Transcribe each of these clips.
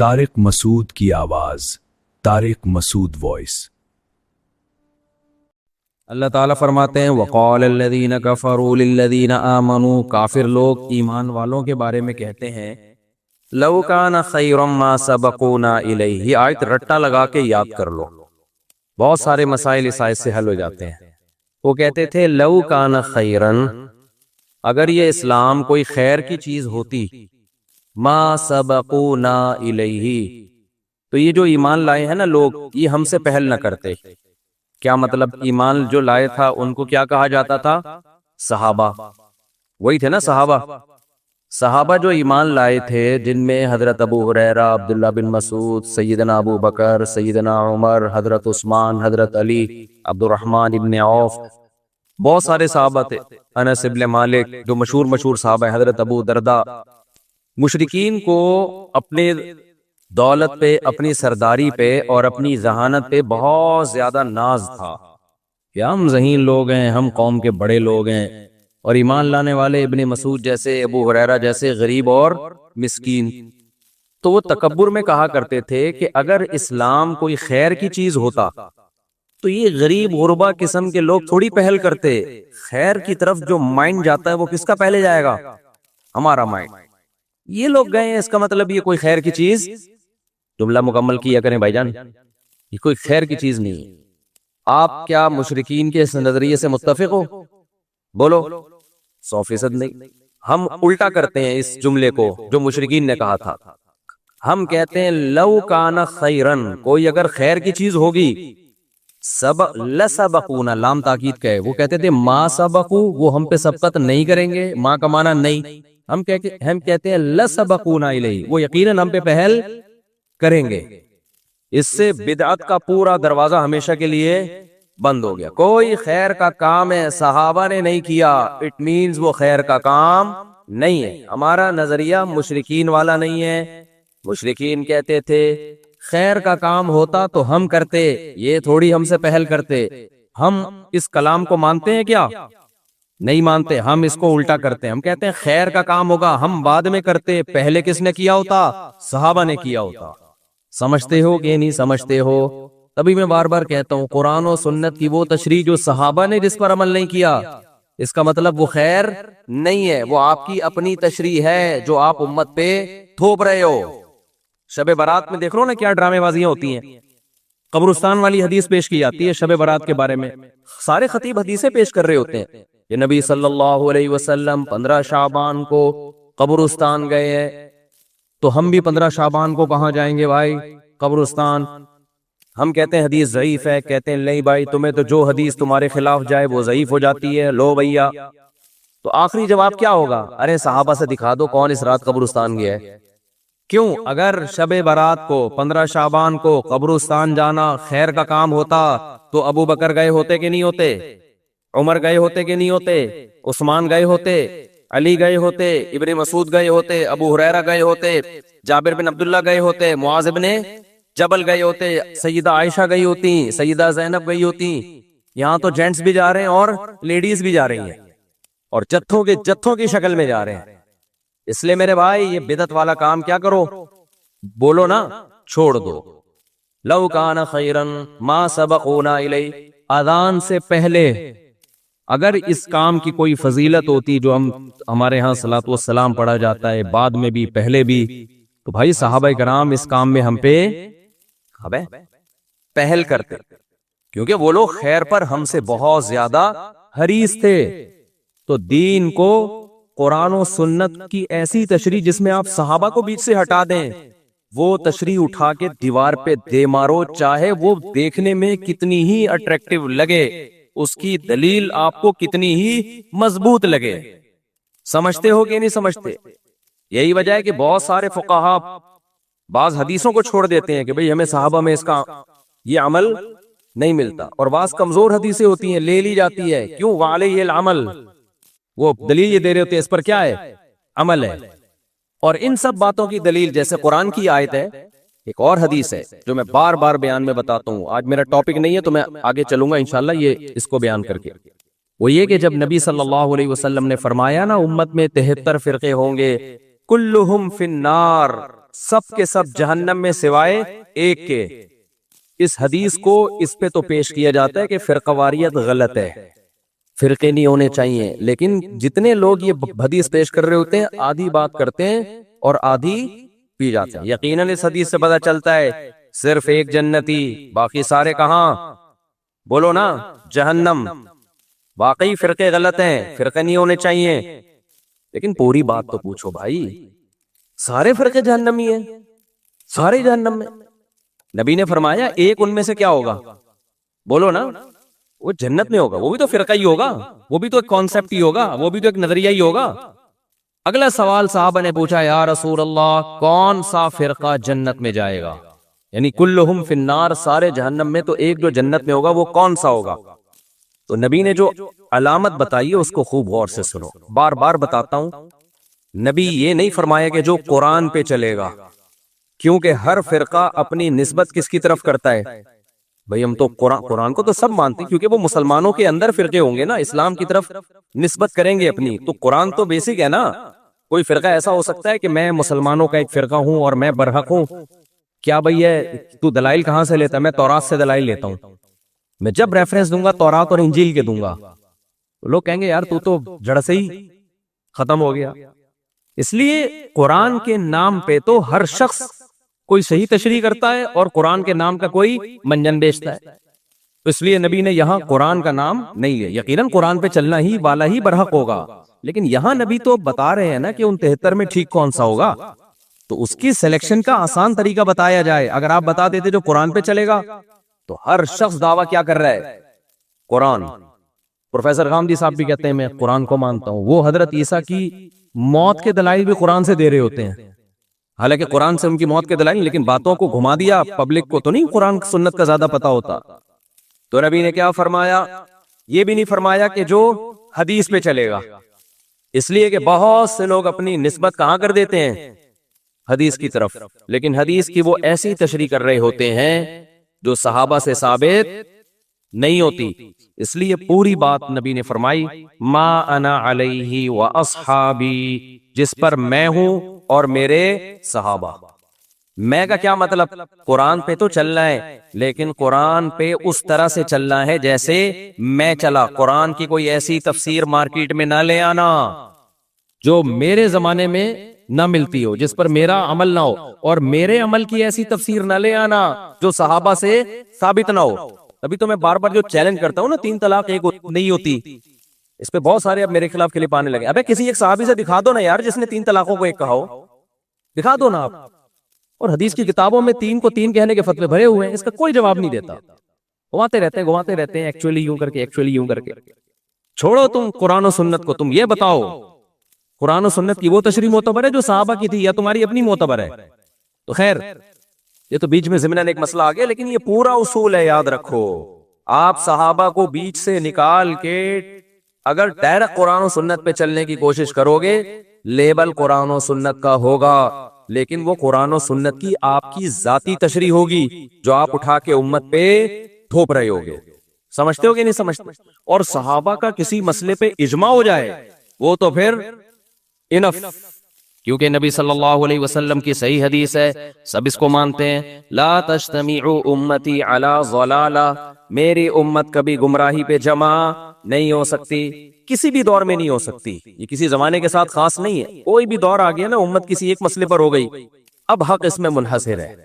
طارق مسعود کی آواز، طارق مسعود وائس۔ اللہ تعالیٰ فرماتے ہیں وَقَالَ الَّذِينَ كَفَرُوا لِلَّذِينَ آمَنُوا، کافر لوگ ایمان والوں کے بارے میں کہتے ہیں لَوْ كَانَ خَيْرًا مَا سَبَقُونَا إِلَيْهِ۔ یہ آیت رٹا لگا کے یاد کر لو، بہت سارے مسائل اس آیت سے حل ہو جاتے ہیں۔ وہ کہتے تھے لَوْ كَانَ خَيْرًا، اگر یہ اسلام کوئی خیر کی چیز ہوتی، ما سبقونا الیہ، تو یہ جو ایمان لائے ہیں نا لوگ، یہ ہم سے پہل نہ کرتے۔ کیا مطلب؟ ایمان جو لائے تھا ان کو کیا کہا جاتا تھا؟ صحابہ، وہی تھے نا صحابہ۔ صحابہ جو ایمان لائے تھے، جن میں حضرت ابو ہریرہ، عبداللہ بن مسعود، سیدنا ابو بکر، سیدنا عمر، حضرت عثمان، حضرت علی، عبد الرحمن ابن عوف، بہت سارے صحابہ تھے، انس ابن مالک، جو مشہور صحابہ ہیں، حضرت ابو دردہ۔ مشرکین کو اپنے دولت پہ، اپنی سرداری پہ اور اپنی ذہانت پہ بہت زیادہ ناز تھا کہ ہم ذہین لوگ ہیں، ہم قوم کے بڑے لوگ ہیں، اور ایمان لانے والے ابن مسعود جیسے، ابو ہریرہ جیسے غریب اور مسکین۔ تو وہ تکبر میں کہا کرتے تھے کہ اگر اسلام کوئی خیر کی چیز ہوتا تو یہ غریب غربا قسم کے لوگ تھوڑی پہل کرتے۔ خیر کی طرف جو مائنڈ جاتا ہے وہ کس کا پہلے جائے گا؟ ہمارا مائنڈ۔ یہ لوگ گئے ہیں، اس کا مطلب یہ کوئی خیر کی چیز، جملہ مکمل کیا کریں بھائی جان، یہ کوئی خیر کی چیز نہیں ہے۔ آپ کیا مشرکین کے اس نظریے سے متفق ہو؟ بولو۔ 100% نہیں۔ ہم الٹا کرتے ہیں اس جملے کو جو مشرکین نے کہا تھا۔ ہم کہتے ہیں لو کان خیرن، کوئی اگر خیر کی چیز ہوگی، لسبقونا، لام تاکید کا ہے۔ وہ کہتے تھے ما سبقو، وہ ہم پہ سبقت نہیں کریں گے، ما کا معنی نہیں۔ ہم کہتے ہیں لسبقونا الیہ، وہ یقیناً ہم پہ پہل کریں گے۔ اس سے بدعت کا پورا دروازہ ہمیشہ کے لیے بند ہو گیا۔ کوئی خیر کا کام ہے صحابہ نے نہیں کیا، اٹ مینز وہ خیر کا کام نہیں ہے۔ ہمارا نظریہ مشرکین والا نہیں ہے۔ مشرکین کہتے تھے خیر کا کام ہوتا تو ہم کرتے، یہ تھوڑی ہم سے پہل کرتے۔ ہم اس کلام کو مانتے ہیں کیا؟ نہیں مانتے۔ ہم اس کو الٹا کرتے ہیں، ہم کہتے ہیں خیر کا کام ہوگا ہم بعد میں کرتے، پہلے کس نے کیا ہوتا؟ صحابہ نے کیا ہوتا۔ سمجھتے ہو کہ نہیں سمجھتے ہو؟ تبھی میں بار بار کہتا ہوں قرآن و سنت کی وہ تشریح جو صحابہ نے جس پر عمل نہیں کیا، اس کا مطلب وہ خیر نہیں ہے، وہ آپ کی اپنی تشریح ہے جو آپ امت پہ تھوپ رہے ہو۔ شب برات میں دیکھ لو نا کیا ڈرامے بازیاں ہوتی ہیں۔ قبرستان والی حدیث پیش کی جاتی ہے شب برات کے بارے میں، سارے خطیب حدیثیں پیش کر رہے ہوتے ہیں کہ نبی صلی اللہ علیہ وسلم 15 شعبان کو قبرستان گئے ہیں، تو ہم بھی 15 شعبان کو کہاں جائیں گے بھائی؟ قبرستان۔ ہم کہتے ہیں حدیث ضعیف ہے، کہتے ہیں نہیں بھائی تمہیں تو جو حدیث تمہارے خلاف جائے وہ ضعیف ہو جاتی ہے، لو بھیا۔ تو آخری جواب کیا ہوگا؟ ارے صحابہ سے دکھا دو کون اس رات قبرستان گیا ہے۔ کیوں؟ اگر شب برات کو 15 شعبان کو قبرستان جانا خیر کا کام ہوتا تو ابو بکر گئے ہوتے کہ نہیں ہوتے؟ عمر گئے ہوتے کہ نہیں ہوتے؟ عثمان گئے ہوتے؟ علی گئے ہوتے؟ ابن مسعود گئے ہوتے؟ ابو ہریرہ گئے ہوتے؟ جابر بن عبداللہ گئے ہوتے؟ معاذ بن جبل گئے ہوتے؟ سیدہ عائشہ گئی ہوتی؟ سیدہ زینب گئی ہوتی؟ یہاں تو جینٹس بھی جا رہے ہیں اور لیڈیز بھی جا رہی ہیں، اور جتھوں کی شکل میں جا رہے ہیں۔ اس لیے میرے بھائی یہ بدعت والا کام کیا کرو؟ بولو نا، چھوڑ دو۔ لو کان خیرا ما سبقونا الیہ، اذان سے پہلے اگر اس کام کی کوئی فضیلت ہوتی جو ہمارے ہاں صلاۃ والسلام پڑھا جاتا ہے، بعد میں بھی پہلے بھی، تو بھائی صحابہ کرام اس کام میں ہم پہ پہل کرتے، کیونکہ وہ لوگ خیر پر ہم سے بہت زیادہ حریص تھے۔ تو دین کو قرآن و سنت کی ایسی تشریح جس میں آپ صحابہ کو بیچ سے ہٹا دیں، وہ تشریح اٹھا کے دیوار پہ دے مارو، چاہے وہ دیکھنے میں کتنی ہی اٹریکٹیو لگے، اس کی دلیل آپ کو کتنی ہی مضبوط لگے۔ سمجھتے ہو کہ نہیں سمجھتے؟ یہی وجہ ہے کہ بہت سارے فقہا بعض حدیثوں کو چھوڑ دیتے ہیں کہ بھئی ہمیں صحابہ میں اس کا یہ عمل نہیں ملتا، اور بعض کمزور حدیثیں ہوتی ہیں لے لی جاتی ہے، کیوں؟ وعلیہ العمل، وہ دلیل یہ دے رہے ہوتے ہیں اس پر کیا ہے؟ عمل ہے۔ اور ان سب باتوں کی دلیل جیسے قرآن کی آیت ہے، ایک اور حدیث ہے جو میں بار بار بیان میں بتاتا ہوں، آج میرا ٹاپک نہیں ہے تو میں آگے چلوں گا انشاءاللہ یہ اس کو بیان کر کے۔ وہ یہ کہ جب نبی صلی اللہ علیہ وسلم نے فرمایا نا امت میں 73 فرقے ہوں گے، کلہم فی النار، سب کے سب جہنم میں سوائے ایک کے۔ اس حدیث کو اس پہ تو پیش کیا جاتا ہے کہ فرقہ واریت غلط ہے، فرقے نہیں ہونے چاہیے، لیکن جتنے لوگ یہ حدیث پیش کر رہے ہوتے ہیں آدھی بات کرتے ہیں اور آدھی پی جاتے ہیں۔ یقیناً اس حدیث سے پتہ چلتا ہے صرف ایک جنتی، باقی سارے کہاں؟ بولو نا، جہنم۔ واقعی فرقے غلط ہیں، فرقے نہیں ہونے چاہیے، لیکن پوری بات تو پوچھو بھائی، سارے فرقے جہنمی ہیں، سارے جہنم میں؟ نبی نے فرمایا ایک ان میں سے کیا ہوگا؟ بولو نا، وہ جنت میں ہوگا، وہ بھی تو فرقہ ہی ہوگا، وہ بھی تو ایک کانسیپٹ ہی ہوگا، وہ بھی تو ایک نظریہ ہی ہوگا۔ اگلا سوال صحابہ نے پوچھا، یا رسول اللہ کون سا فرقہ جنت میں جائے گا؟ یعنی کلہم فی النار، سارے جہنم میں، تو ایک جو جنت میں ہوگا وہ کون سا ہوگا؟ تو نبی نے جو علامت بتائی ہے اس کو خوب غور سے سنو، بار بار بتاتا ہوں۔ نبی یہ نہیں فرمایا کہ جو قرآن پہ چلے گا، کیونکہ ہر فرقہ اپنی نسبت کس کی طرف کرتا ہے؟ بھئی ہم تو قرآن کو تو سب مانتے ہیں، کیونکہ وہ مسلمانوں کے اندر فرقے ہوں گے نا، اسلام کی طرف نسبت کریں گے اپنی، تو قرآن تو بیسک ہے نا۔ کوئی فرقہ ایسا ہو سکتا ہے کہ میں مسلمانوں کا ایک فرقہ ہوں اور میں برحق ہوں؟ کیا بھئی ہے تو دلائل کہاں سے لیتا ہے؟ میں تورات سے دلائل لیتا ہوں، میں جب ریفرنس دوں گا تورات اور انجیل کے دوں گا، لوگ کہیں گے یار تو جڑ سے ہی ختم ہو گیا۔ اس لیے قرآن کے نام پہ تو ہر شخص کوئی صحیح تشریح کرتا ہے اور قرآن کے نام کا کوئی منجن بیچتا ہے، تو اس لیے نبی نے یہاں قرآن کا نام نہیں لیا۔ یقیناً قرآن پہ چلنا ہی والا ہی برحق ہوگا، لیکن یہاں نبی تو بتا رہے ہیں نا کہ ان 73 میں ٹھیک کون سا ہوگا، تو اس کی سلیکشن کا آسان طریقہ بتایا جائے۔ اگر آپ بتا دیتے جو قرآن پہ چلے گا تو ہر شخص دعویٰ کیا کر رہا ہے؟ قرآن۔ پروفیسر غامدی صاحب بھی کہتے ہیں میں قرآن کو مانتا ہوں، وہ حضرت عیسیٰ کی موت کے دلائل بھی قرآن سے دے رہے ہوتے ہیں، حالانکہ قرآن سے ان کی موت کے دلائل، لیکن باتوں کو گھما دیا، پبلک کو تو نہیں قرآن سنت کا زیادہ پتا ہوتا۔ تو نبی نے کیا فرمایا؟ یہ بھی نہیں فرمایا کہ جو حدیث پہ چلے گا، اس لیے کہ بہت سے لوگ اپنی نسبت کہاں کر دیتے ہیں؟ حدیث کی طرف، لیکن حدیث کی وہ ایسی تشریح کر رہے ہوتے ہیں جو صحابہ سے ثابت نہیں ہوتی۔ اس لیے پوری بات نبی نے فرمائی، ما انا علیہ و اصحابی، جس پر میں ہوں اور میرے صحابہ۔ میں کا کیا مطلب؟ قرآن پہ تو چلنا ہے، لیکن قرآن پہ اس طرح سے چلنا ہے جیسے میں چلا۔ قرآن کی کوئی ایسی تفسیر مارکیٹ میں نہ لے آنا جو میرے زمانے میں نہ ملتی ہو، جس پر میرا عمل نہ ہو، اور میرے عمل کی ایسی تفسیر نہ لے آنا جو صحابہ سے ثابت نہ ہو۔ ابھی تو میں بار بار جو چیلنج کرتا ہوں نا، 3 طلاق ایک نہیں ہوتی، اس پہ بہت سارے اب میرے خلاف کلپ آنے لگے۔ ابے کسی ایک صحابی سے دکھا دو نا یار جس نے 3 طلاقوں کو ایک کہا ہو، دکھا دو نا آپ۔ اور حدیث کی کتابوں میں 3 کو 3 کہنے کے فتوے بھرے ہوئے ہیں، اس کا کوئی جواب نہیں دیتا، گھماتے رہتے ہیں ایکچولی یوں کر کے، ایکچولی یوں کر کے۔ چھوڑو تم قرآن و سنت کو، تم یہ بتاؤ قرآن و سنت کی وہ تشریح معتبر ہے جو صحابہ کی تھی یا تمہاری اپنی معتبر ہے؟ تو خیر یہ تو بیچ میں ضمناً ایک مسئلہ آ گیا، لیکن یہ پورا اصول ہے، یاد رکھو۔ آپ صحابہ کو بیچ سے نکال کے اگر ڈائریکٹ قرآن و سنت پہ چلنے کی کوشش کرو گے، لیبل قرآن و سنت کا ہوگا، لیکن وہ قرآن و سنت کی آپ کی ذاتی تشریح ہوگی جو آپ اٹھا کے امت پہ تھوپ رہے ہوگے۔ سمجھتے ہو کہ نہیں سمجھتے؟ اور صحابہ کا کسی مسئلے پہ اجماع ہو جائے وہ تو پھر انف، کیونکہ نبی صلی اللہ علیہ وسلم کی صحیح حدیث ہے، سب اس کو مانتے ہیں، لا تجتمع امتی علی ضلالہ، میری امت کبھی گمراہی پہ جمع نہیں ہو سکتی، کسی بھی دور میں نہیں ہو سکتی۔ یہ کسی زمانے کے ساتھ خاص نہیں ہے، کوئی بھی دور آ گیا نا امت کسی ایک مسئلے پر ہو گئی، اب حق اس میں منحصر ہے،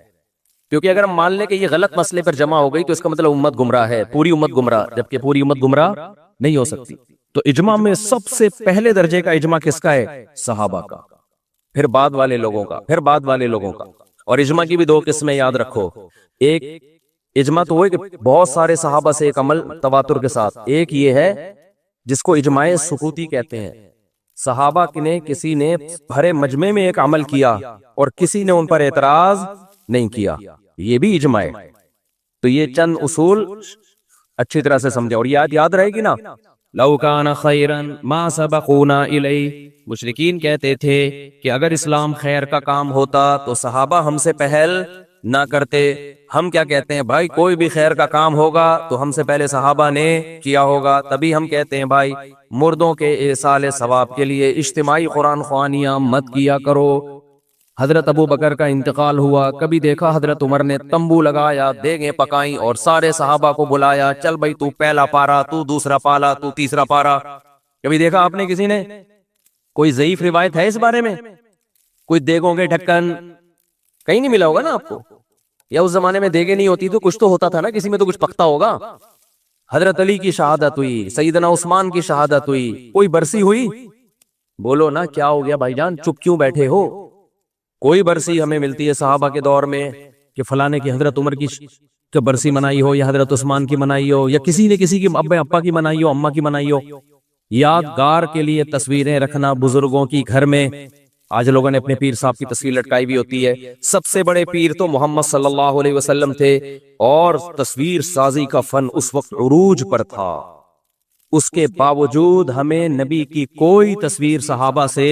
کیونکہ اگر ہم مان لیں کہ یہ غلط مسئلے پر جمع ہو گئی تو اس کا مطلب امت گمراہ ہے، پوری امت گمراہ، جبکہ پوری امت گمراہ نہیں ہو سکتی۔ تو اجماع میں سب سے پہلے درجے کا اجماع کس کا ہے؟ صحابہ کا، پھر بعد والے لوگوں کا، پھر بعد والے لوگوں کا۔ اور اجماع کی بھی 2 قسمیں یاد رکھو، ایک اجماع تو وہ کہ بہت سارے صحابہ سے ایک عمل تواتر کے ساتھ، ایک یہ ہے جس کو اجماع سکوتی کہتے ہیں، صحابہ نے کسی نے بھرے مجمع میں ایک عمل کیا اور کسی نے ان پر اعتراض نہیں کیا، یہ بھی اجماع ہے۔ تو یہ چند اصول اچھی طرح سے سمجھے، اور یاد رہے گی نا، لو کان خیرا ما سبقونا الیہ، مشرکین کہتے تھے کہ اگر اسلام خیر کا کام ہوتا تو صحابہ ہم سے پہل نہ کرتے۔ ہم کیا کہتے ہیں بھائی، کوئی بھی خیر کا کام ہوگا تو ہم سے پہلے صحابہ نے کیا ہوگا، تبھی ہم کہتے ہیں بھائی مردوں کے ایصال ثواب کے لیے اجتماعی قرآن خوانیاں مت کیا کرو۔ حضرت ابو بکر کا انتقال ہوا، کبھی دیکھا حضرت عمر نے تمبو لگایا، دیگیں پکائیں اور سارے صحابہ کو بلایا، چل بھائی تو پہلا پارا، تو دوسرا پالا، تو تیسرا پارا. کبھی دیکھا آپ نے کسی نے؟ کوئی ضعیف روایت ہے اس بارے میں؟ کوئی دیگوں کے ڈھکن کہیں نہیں ملا ہوگا نا آپ کو. یا اس زمانے میں دیگیں نہیں ہوتی تو کچھ تو ہوتا تھا نا، کسی میں تو کچھ پکتا ہوگا. حضرت علی کی شہادت ہوئی، سیدنا عثمان کی شہادت ہوئی، کوئی برسی ہوئی؟ بولو نا کیا ہو گیا بھائی جان، چپ کیوں بیٹھے ہو؟ کوئی برسی ہمیں ملتی ہے صحابہ کے دور میں کہ فلانے کی حضرت عمر کی برسی منائی ہو، یا حضرت عثمان کی منائی ہو، یا کسی نے کسی کی ابا کی منائی ہو، اماں کی منائی ہو. یادگار کے لیے تصویریں رکھنا بزرگوں کی گھر میں. آج لوگوں نے اپنے پیر صاحب کی تصویر لٹکائی بھی ہوتی ہے. سب سے بڑے پیر تو محمد صلی اللہ علیہ وسلم تھے، اور تصویر سازی کا فن اس وقت عروج پر تھا. اس کے باوجود ہمیں نبی کی کوئی تصویر صحابہ سے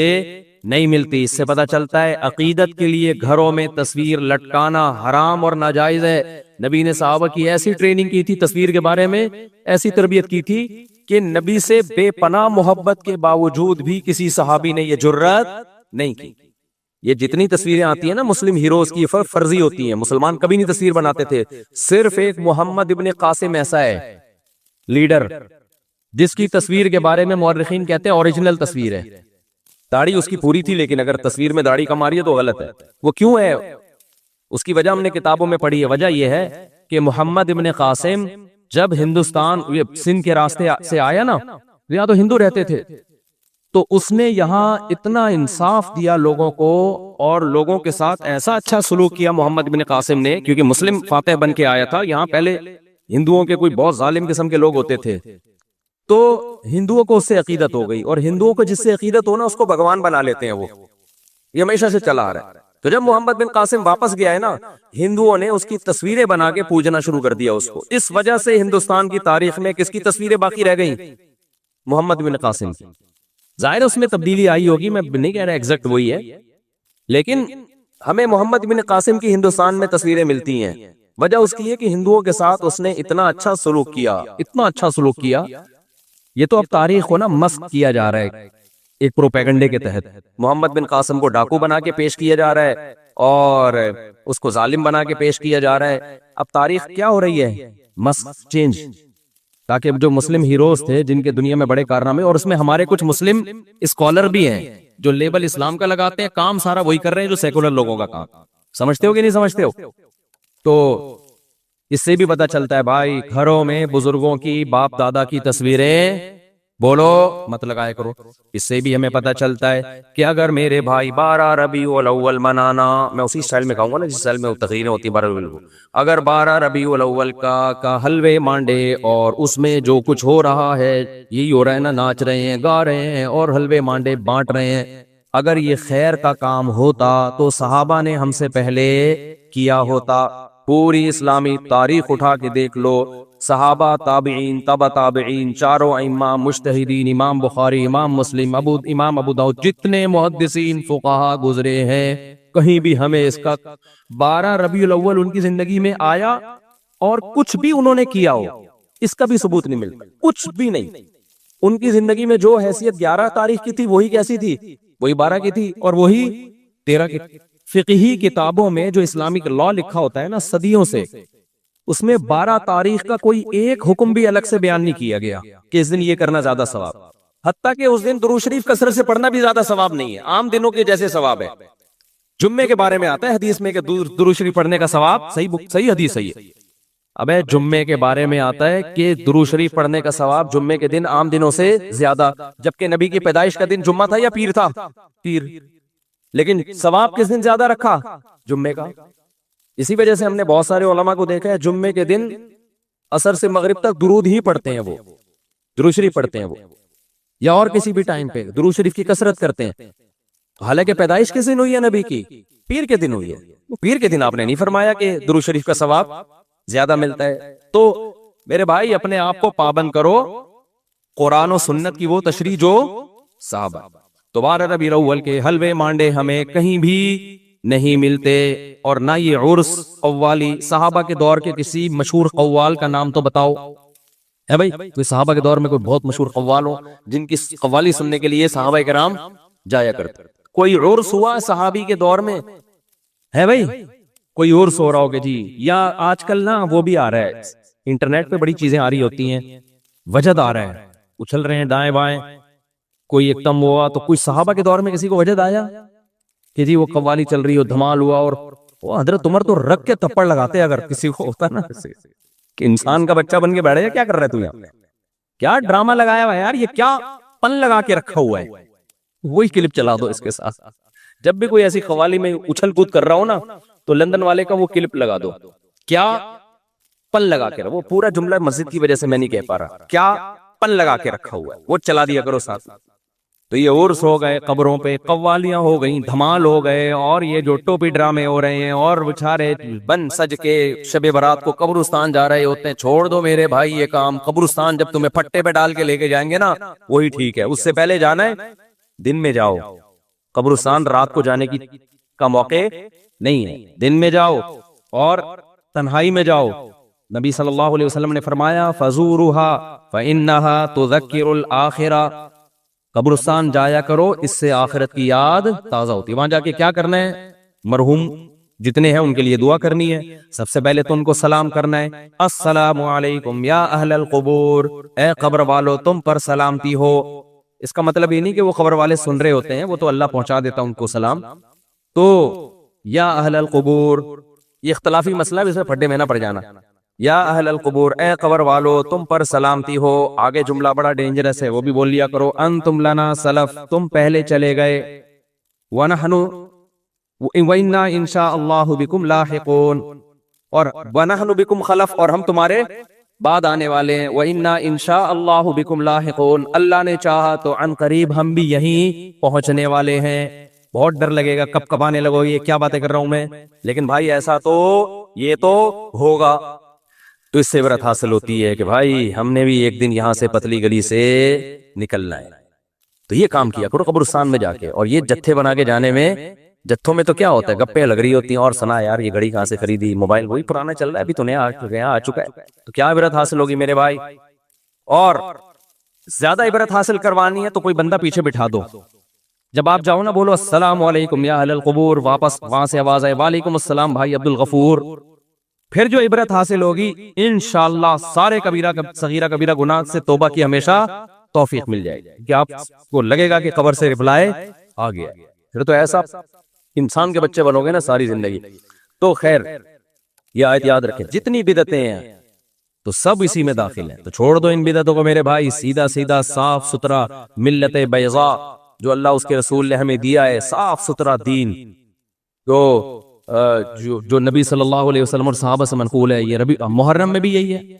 نہیں ملتی. اس سے پتہ چلتا ہے عقیدت کے لیے گھروں میں تصویر لٹکانا حرام اور ناجائز ہے. نبی نے صحابہ کی ایسی ٹریننگ کی تھی تصویر کے بارے میں، ایسی تربیت کی تھی کہ نبی سے بے پناہ محبت کے باوجود بھی کسی صحابی نے یہ جرات نہیں کی. یہ جتنی تصویریں آتی ہیں نا مسلم ہیروز کی، فرضی ہوتی ہیں، مسلمان کبھی نہیں تصویر بناتے تھے. صرف ایک محمد ابن قاسم ایسا ہے لیڈر جس کی تصویر کے بارے میں مورخین کہتے ہیں اوریجنل تصویر ہے. داڑھی اس کی پوری تھی، لیکن اگر تصویر میں داڑھی کم آ رہی ہے تو غلط ہے. وہ کیوں ہے؟ اس کی وجہ ہم نے کتابوں میں پڑھی ہے. وجہ یہ ہے کہ محمد ابن قاسم جب ہندوستان سندھ کے راستے سے آیا نا، یہاں تو ہندو رہتے تھے، تو اس نے یہاں اتنا انصاف دیا لوگوں کو، اور لوگوں کے ساتھ ایسا اچھا سلوک کیا محمد بن قاسم نے، کیونکہ مسلم فاتح بن کے آیا تھا. یہاں پہلے ہندوؤں کے کوئی بہت ظالم قسم کے لوگ ہوتے تھے، تو ہندوؤں کو اس سے عقیدت ہو گئی، اور ہندوؤں کو جس سے عقیدت ہونا اس کو بھگوان بنا لیتے ہیں. وہ یہ ہمیشہ سے چلا آ رہا ہے. تو جب محمد بن قاسم واپس گیا ہے نا، ہندوؤں نے اس کی تصویریں بنا کے پوجنا شروع کر دیا اس کو. اس وجہ سے ہندوستان کی تاریخ میں کس کی تصویریں باقی رہ گئیں؟ محمد بن قاسم کی. ظاہر اس میں تبدیلی آئی ہوگی، میں نہیں کہہ رہا ایگزیکٹ وہی ہے، لیکن ہمیں محمد بن قاسم کی ہندوستان میں تصویریں ملتی ہیں. وجہ اس کی ہے کہ ہندوؤں کے ساتھ اس نے اتنا اچھا سلوک کیا، اتنا اچھا سلوک کیا. یہ تو اب تاریخ کو نا مسخ کیا جا رہا ہے ایک پروپیگنڈے کے تحت. محمد بن قاسم کو ڈاکو بنا کے پیش کیا جا رہا ہے، اور اس کو ظالم بنا کے پیش کیا جا رہا ہے. اب تاریخ کیا ہو رہی ہے؟ مسخ، چینج. تاکہ جو مسلم ہیروز تھے جن کے دنیا میں بڑے کارنامے، اور اس میں ہمارے کچھ مسلم اسکالر بھی ہیں جو لیبل اسلام کا لگاتے ہیں، کام سارا وہی کر رہے ہیں جو سیکولر لوگوں کا کام. سمجھتے ہو کہ نہیں سمجھتے ہو؟ تو اس سے بھی پتہ چلتا ہے بھائی، گھروں میں بزرگوں کی، باپ دادا کی تصویریں بولو مت لگایا کرو. اس سے بھی ہمیں پتہ چلتا ہے کہ اگر میرے بھائی 12 ربیع الاول منانا، میں اسی سٹائل میں کہوں گا نا جس سٹائل میں تقریریں ہوتی ہیں 12 ربیع الاول، اگر 12 ربیع الاول کا حلوے مانڈے اور اس میں جو کچھ ہو رہا ہے، یہی ہو رہا ہے نا، ناچ رہے ہیں، گا رہے ہیں اور حلوے مانڈے بانٹ رہے ہیں، اگر یہ خیر کا کام ہوتا تو صحابہ نے ہم سے پہلے کیا ہوتا. پوری اسلامی تاریخ اٹھا کے دیکھ لو، صحابہ، تابعین، تبع تابعین، چاروں ائمہ مجتہدین، امام بخاری، امام مسلم، امام ابو داؤد، جتنے محدثین فقہا گزرے ہیں، کہیں بھی ہمیں اس کا 12 ربیع الاول ان کی زندگی میں آیا اور کچھ بھی انہوں نے کیا ہو، اس کا بھی ثبوت نہیں ملتا. کچھ بھی نہیں. ان کی زندگی میں جو حیثیت 11 تاریخ کی تھی وہی کیسی تھی؟ وہی 12 کی تھی، اور وہی 13 کی. فقہی کتابوں میں جو اسلامک لا لکھا ہوتا ہے نا صدیوں سے، اس میں 12 تاریخ کا کوئی ایک حکم بھی الگ سے بیان نہیں کیا گیا کہ اس دن یہ کرنا زیادہ ثواب. حتیٰ کہ اس دن درود شریف کثرت سے پڑھنا بھی زیادہ ثواب نہیں ہے، عام دنوں کے جیسے ثواب ہے. جمعے کے بارے میں آتا ہے حدیث میں کہ درود شریف پڑھنے کا ثواب، صحیح حدیث صحیح ہے. ابے جمعے کے بارے میں آتا ہے کہ درود شریف پڑھنے کا ثواب جمعے کے دن عام دنوں سے زیادہ، جبکہ نبی کی پیدائش کا دن جمعہ تھا یا پیر تھا؟ پیر. لیکن ثواب کس دن زیادہ رکھا؟ جمعے کا. اسی وجہ سے ہم نے بہت سارے علماء کو دیکھا ہے جمعے کے دن عصر سے مغرب تک درود ہی پڑھتے ہیں، وہ درود شریف پڑھتے ہیں، وہ یا اور کسی بھی ٹائم پہ درود شریف کی کثرت کرتے ہیں. حالانکہ پیدائش کس دن ہوئی ہے نبی کی؟ پیر کے دن ہوئی ہے. پیر کے دن آپ نے نہیں فرمایا کہ درود شریف کا ثواب زیادہ ملتا ہے. تو میرے بھائی اپنے آپ کو پابند کرو قرآن و سنت کی وہ تشریح جو صحابہ. تو 12 ربیع الاول کے حلوے مانڈے ہمیں کہیں بھی نہیں ملتے، اور نہ یہ عرس قوالی. صحابہ کے دور کے کسی مشہور قوال کا نام تو بتاؤ ہے بھائی، کوئی صحابہ کے دور میں کوئی بہت مشہور قوال ہو جن کی قوالی سننے کے لیے صحابہ کرام جایا کرتے؟ کوئی عرس ہوا صحابی کے دور میں ہے بھائی؟ کوئی عرس ہو رہا ہو کہ جی، یا آج کل نا وہ بھی آ رہا ہے، انٹرنیٹ پہ بڑی چیزیں آ رہی ہوتی ہیں، وجد آ رہا ہے، اچھل رہے ہیں دائیں بائیں، کوئی ایک دم ہوا تو کوئی صحابہ کے دور میں کسی کو وجد آیا کہ جی وہ قوالی چل رہی ہو، دھمال ہوا، اور وہ حضرت عمر تو رکھ کے تھپڑ لگاتے اگر کسی کو ہوتا نا کہ انسان کا بچہ بن کے بیٹھے گا، کیا کر رہا ہے تو یہاں، کیا ڈرامہ لگایا ہوا ہے یار، یہ کیا پن لگا کے رکھا ہوا ہے، وہی کلپ چلا دو اس کے ساتھ. جب بھی کوئی ایسی قوالی میں اچھل کود کر رہا ہو نا تو لندن والے کا وہ کلپ لگا دو، کیا پن لگا کے، وہ پورا جملہ مسجد کی وجہ سے میں نہیں کہہ پا رہا، کیا پن لگا کے رکھا ہوا ہے وہ چلا دیا کرو ساتھ. تو یہ عرس ہو گئے، قبروں پہ قوالیاں ہو گئیں، دھمال ہو گئے، اور یہ جو ٹوپی ڈرامے ہو رہے ہیں، اور بچارے بن سج کے شب برات کو قبرستان جا رہے ہوتے ہیں. چھوڑ دو میرے بھائی یہ کام، قبرستان جب تمہیں پھٹے پہ ڈال کے لے کے جائیں گے نا وہی ٹھیک ہے. اس سے پہلے جانا ہے دن میں جاؤ، قبرستان رات کو جانے کی کا موقع نہیں ہے، دن میں جاؤ اور تنہائی میں جاؤ. نبی صلی اللہ علیہ وسلم نے فرمایا فَزُورُهَا فَإِنَّهَا تُذَكِّرُ الْآخِرَةَ، قبرستان جایا کرو، اس سے آخرت کی یاد تازہ ہوتی ہے. وہاں جا کے کیا کرنا ہے؟ مرحوم جتنے ہیں ان کے لیے دعا کرنی ہے. سب سے پہلے تو ان کو سلام کرنا ہے، السلام علیکم یا اہل القبور، اے قبر والو تم پر سلامتی ہو. اس کا مطلب یہ نہیں کہ وہ قبر والے سن رہے ہوتے ہیں، وہ تو اللہ پہنچا دیتا ان کو سلام. تو یا اہل القبور یہ اختلافی مسئلہ ہے، اس میں پھڈے میں نہ پڑ جانا. یا اہل القبور، اے قبر والو تم پر سلامتی ہو. آگے جملہ بڑا ڈینجرس ہے، وہ بھی بول لیا کرو، انتم لنا سلف، تم پہلے چلے گئے، ونحن وإنا انشاء اللہ بکم لاحقون، اور ونحن بکم خلف، اور ہم تمہارے بعد آنے والے ہیں. وإنا انشاء اللہ بکم لاحقون، اللہ نے چاہا تو عن قریب ہم بھی یہیں پہنچنے والے ہیں. بہت ڈر لگے گا، کب کب آنے لگو، یہ کیا باتیں کر رہا ہوں میں، لیکن بھائی ایسا تو یہ تو ہوگا. تو اس سے عبرت حاصل ہوتی ہے کہ بھائی ہم نے بھی ایک دن یہاں سے پتلی گلی سے نکلنا ہے. تو یہ کام کیا کرو قبرستان میں جا کے. اور یہ جتھے بنا کے جانے میں، جتھوں میں تو کیا ہوتا ہے، گپیں لگ رہی ہوتی ہیں، اور سنا یار یہ گھڑی کہاں سے خریدی، موبائل وہی پرانا چل رہا ہے، ابھی تو نیا آ چکا ہے. تو کیا عبرت حاصل ہوگی میرے بھائی. اور زیادہ عبرت حاصل کروانی ہے تو کوئی بندہ پیچھے بٹھا دو، جب آپ جاؤ نا بولو السلام علیکم یا اہل القبور، واپس وہاں سے آواز آئے وعلیکم السلام بھائی عبد الغفور. پھر جو عبرت حاصل ہوگی انشاءاللہ سارے کبیرہ صغیرہ کبیرہ گناہ سے توبہ کی ہمیشہ توفیق مل جائے گی، کہ آپ کو لگے گا کہ قبر سے رپلائے آ گیا. پھر تو ایسا انسان کے بچے بنو گے نا ساری زندگی. تو خیر یہ آیت یاد رکھیں، جتنی بدعتیں ہیں تو سب اسی میں داخل ہیں. تو چھوڑ دو ان بدعتوں کو میرے بھائی، سیدھا سیدھا صاف ستھرا ملت بیضاء جو اللہ اس کے رسول نے ہمیں دیا ہے، صاف ستھرا دین جو نبی صلی اللہ علیہ وسلم اور صحابہ سے منقول ہے. یہ ربیع محرم میں بھی یہی ہے.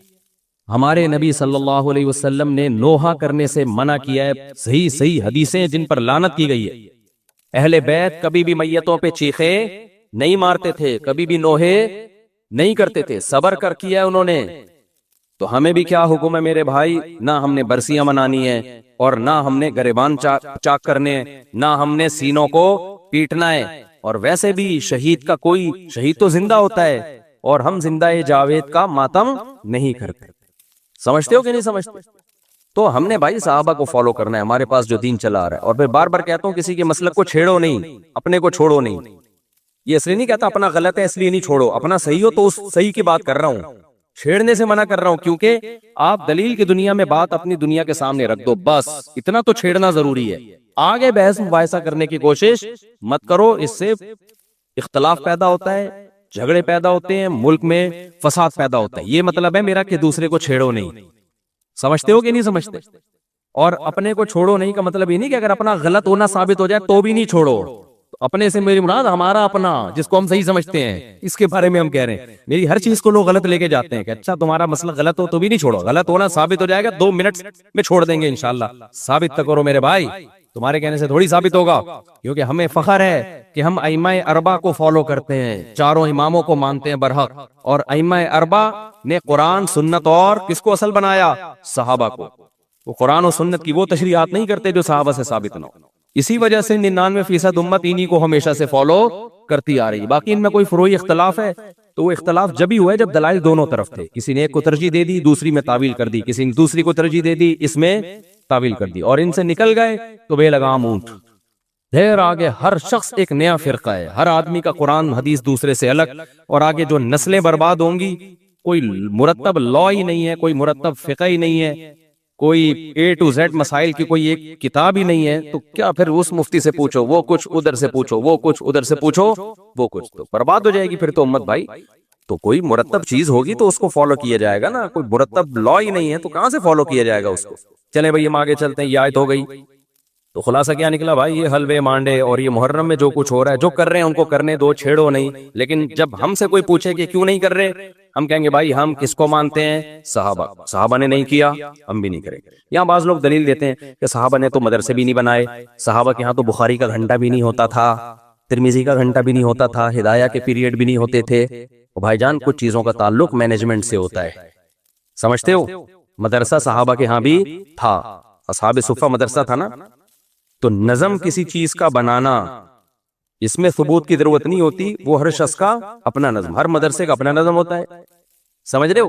ہمارے نبی صلی اللہ علیہ وسلم نے نوحہ کرنے سے منع کیا ہے. صحیح صحیح حدیثیں جن پر لعنت کی گئی ہے. اہل بیت کبھی بھی میتوں پہ چیخے نہیں مارتے تھے، کبھی بھی نوحے نہیں کرتے تھے، صبر کر کیا انہوں نے. تو ہمیں بھی کیا حکم ہے میرے بھائی، نہ ہم نے برسیاں منانی ہے، اور نہ ہم نے گریبان چاک کرنے ہیں، نہ ہم نے سینوں کو پیٹنا ہے. اور ویسے بھی شہید کا کوئی شہید تو زندہ ہوتا ہے، اور ہم زندہ جاوید کا ماتم نہیں کرتے. سمجھتے ہو کہ نہیں سمجھتے؟ تو ہم نے بھائی صحابہ کو فالو کرنا ہے، ہمارے پاس جو دین چلا آ رہا ہے. اور میں بار بار کہتا ہوں کسی کے مسلک کو چھیڑو نہیں، اپنے کو چھوڑو نہیں. یہ اس لیے نہیں کہتا اپنا غلط ہے اس لیے نہیں چھوڑو، اپنا صحیح ہو تو اس صحیح کی بات کر رہا ہوں، چھیڑنے سے منع کر رہا ہوں. کیونکہ آپ دلیل کی دنیا میں بات اپنی دنیا کے سامنے رکھ دو، بس اتنا تو چھیڑنا ضروری ہے. آگے بحث مباحثہ کرنے کی کوشش مت کرو، اس سے اختلاف پیدا ہوتا ہے، جھگڑے پیدا ہوتے ہیں، ملک میں فساد پیدا ہوتا ہے. یہ مطلب ہے میرا کہ دوسرے کو چھیڑو نہیں. سمجھتے ہو کہ نہیں سمجھتے؟ اور اپنے کو چھوڑو نہیں کا مطلب یہ نہیں کہ اگر اپنا غلط ہونا ثابت ہو جائے تو بھی نہیں چھوڑو. اپنے سے میری مراد ہمارا اپنا جس کو ہم صحیح سمجھتے ہیں، اس کے بارے میں ہم کہہ رہے ہیں. میری ہر چیز کو لوگ غلط لے کے جاتے ہیں کہ اچھا تمہارا مسئلہ غلط ہو تو بھی نہیں چھوڑو، غلط ہونا ثابت ہو جائے گا 2 منٹ میں چھوڑ دیں گے انشاءاللہ. ثابت تک کرو میرے بھائی، تمہارے کہنے سے تھوڑی ثابت ہوگا. کیونکہ ہمیں فخر ہے کہ ہم ائمہ اربعہ کو فالو کرتے ہیں، چاروں اماموں کو مانتے ہیں برحق. اور ائمہ اربعہ نے قرآن سنت اور کس کو اصل بنایا؟ صحابہ کو. وہ قرآن و سنت کی وہ تشریحات نہیں کرتے جو صحابہ سے ثابت نہ ہو. اسی وجہ سے 99% امت انہی کو ہمیشہ سے فالو کرتی آ رہی ہے. باقی ان میں کوئی فروعی اختلاف ہے تو وہ اختلاف جب ہی ہوا ہے جب دلائل دونوں طرف تھے. کسی نے ایک کو ترجیح دے دی، دوسری میں تعویل کر دی، کسی نے دوسری کو ترجیح دے دی، اس میں تعویل کر دی، اور ان سے نکل گئے تو بے لگام اونٹ. پھر آگے ہر شخص ایک نیا فرقہ ہے، ہر آدمی کا قرآن حدیث دوسرے سے الگ، اور آگے جو نسلیں برباد ہوں گی، کوئی مرتب لا ہی نہیں ہے، کوئی مرتب فقہ ہی نہیں ہے، کوئی اے ٹو زیڈ مسائل کی کوئی ایک کتاب ہی نہیں ہے، تو کیا پھر اس مفتی سے پوچھو وہ کچھ، ادھر سے پوچھو وہ کچھ، ادھر سے پوچھو وہ کچھ، تو برباد ہو جائے گی پھر تو امت بھائی۔ تو کوئی مرتب چیز ہوگی تو اس کو فالو کیا جائے گا نا، کوئی مرتب لا ہی نہیں ہے تو کہاں سے فالو کیا جائے گا اس کو۔ چلیں بھائی ہم آگے چلتے ہیں، یہ آیت ہو گئی، تو خلاصہ کیا نکلا بھائی؟ یہ حلوے مانڈے اور یہ محرم میں جو کچھ ہو رہا ہے، جو کر رہے ہیں ان کو کرنے دو، چھیڑو نہیں۔ لیکن جب ہم سے کوئی پوچھے کہ کیوں نہیں کر رہے، ہم کہیں گے بھائی ہم کس کو مانتے ہیں؟ صحابہ نے نہیں کیا، ہم بھی نہیں کریں گے۔ یہاں بعض لوگ دلیل دیتے ہیں کہ صحابہ نے تو مدرسے بھی نہیں بنائے، صحابہ کے ہاں تو بخاری کا گھنٹہ بھی نہیں ہوتا تھا، ترمذی کا گھنٹہ بھی نہیں ہوتا تھا، ہدایہ کے پیریڈ بھی نہیں ہوتے تھے۔ بھائی جان کچھ چیزوں کا تعلق مینجمنٹ سے ہوتا ہے، سمجھتے ہو؟ مدرسہ صحابہ کے ہاں بھی تھا، اصحاب صفہ مدرسہ تھا نا۔ تو نظم کسی چیز کا بنانا، اس میں ثبوت کی ضرورت نہیں ہوتی، وہ ہر شخص کا اپنا نظم، ہر مدرسے کا اپنا نظم ہوتا ہے، سمجھ رہے ہو؟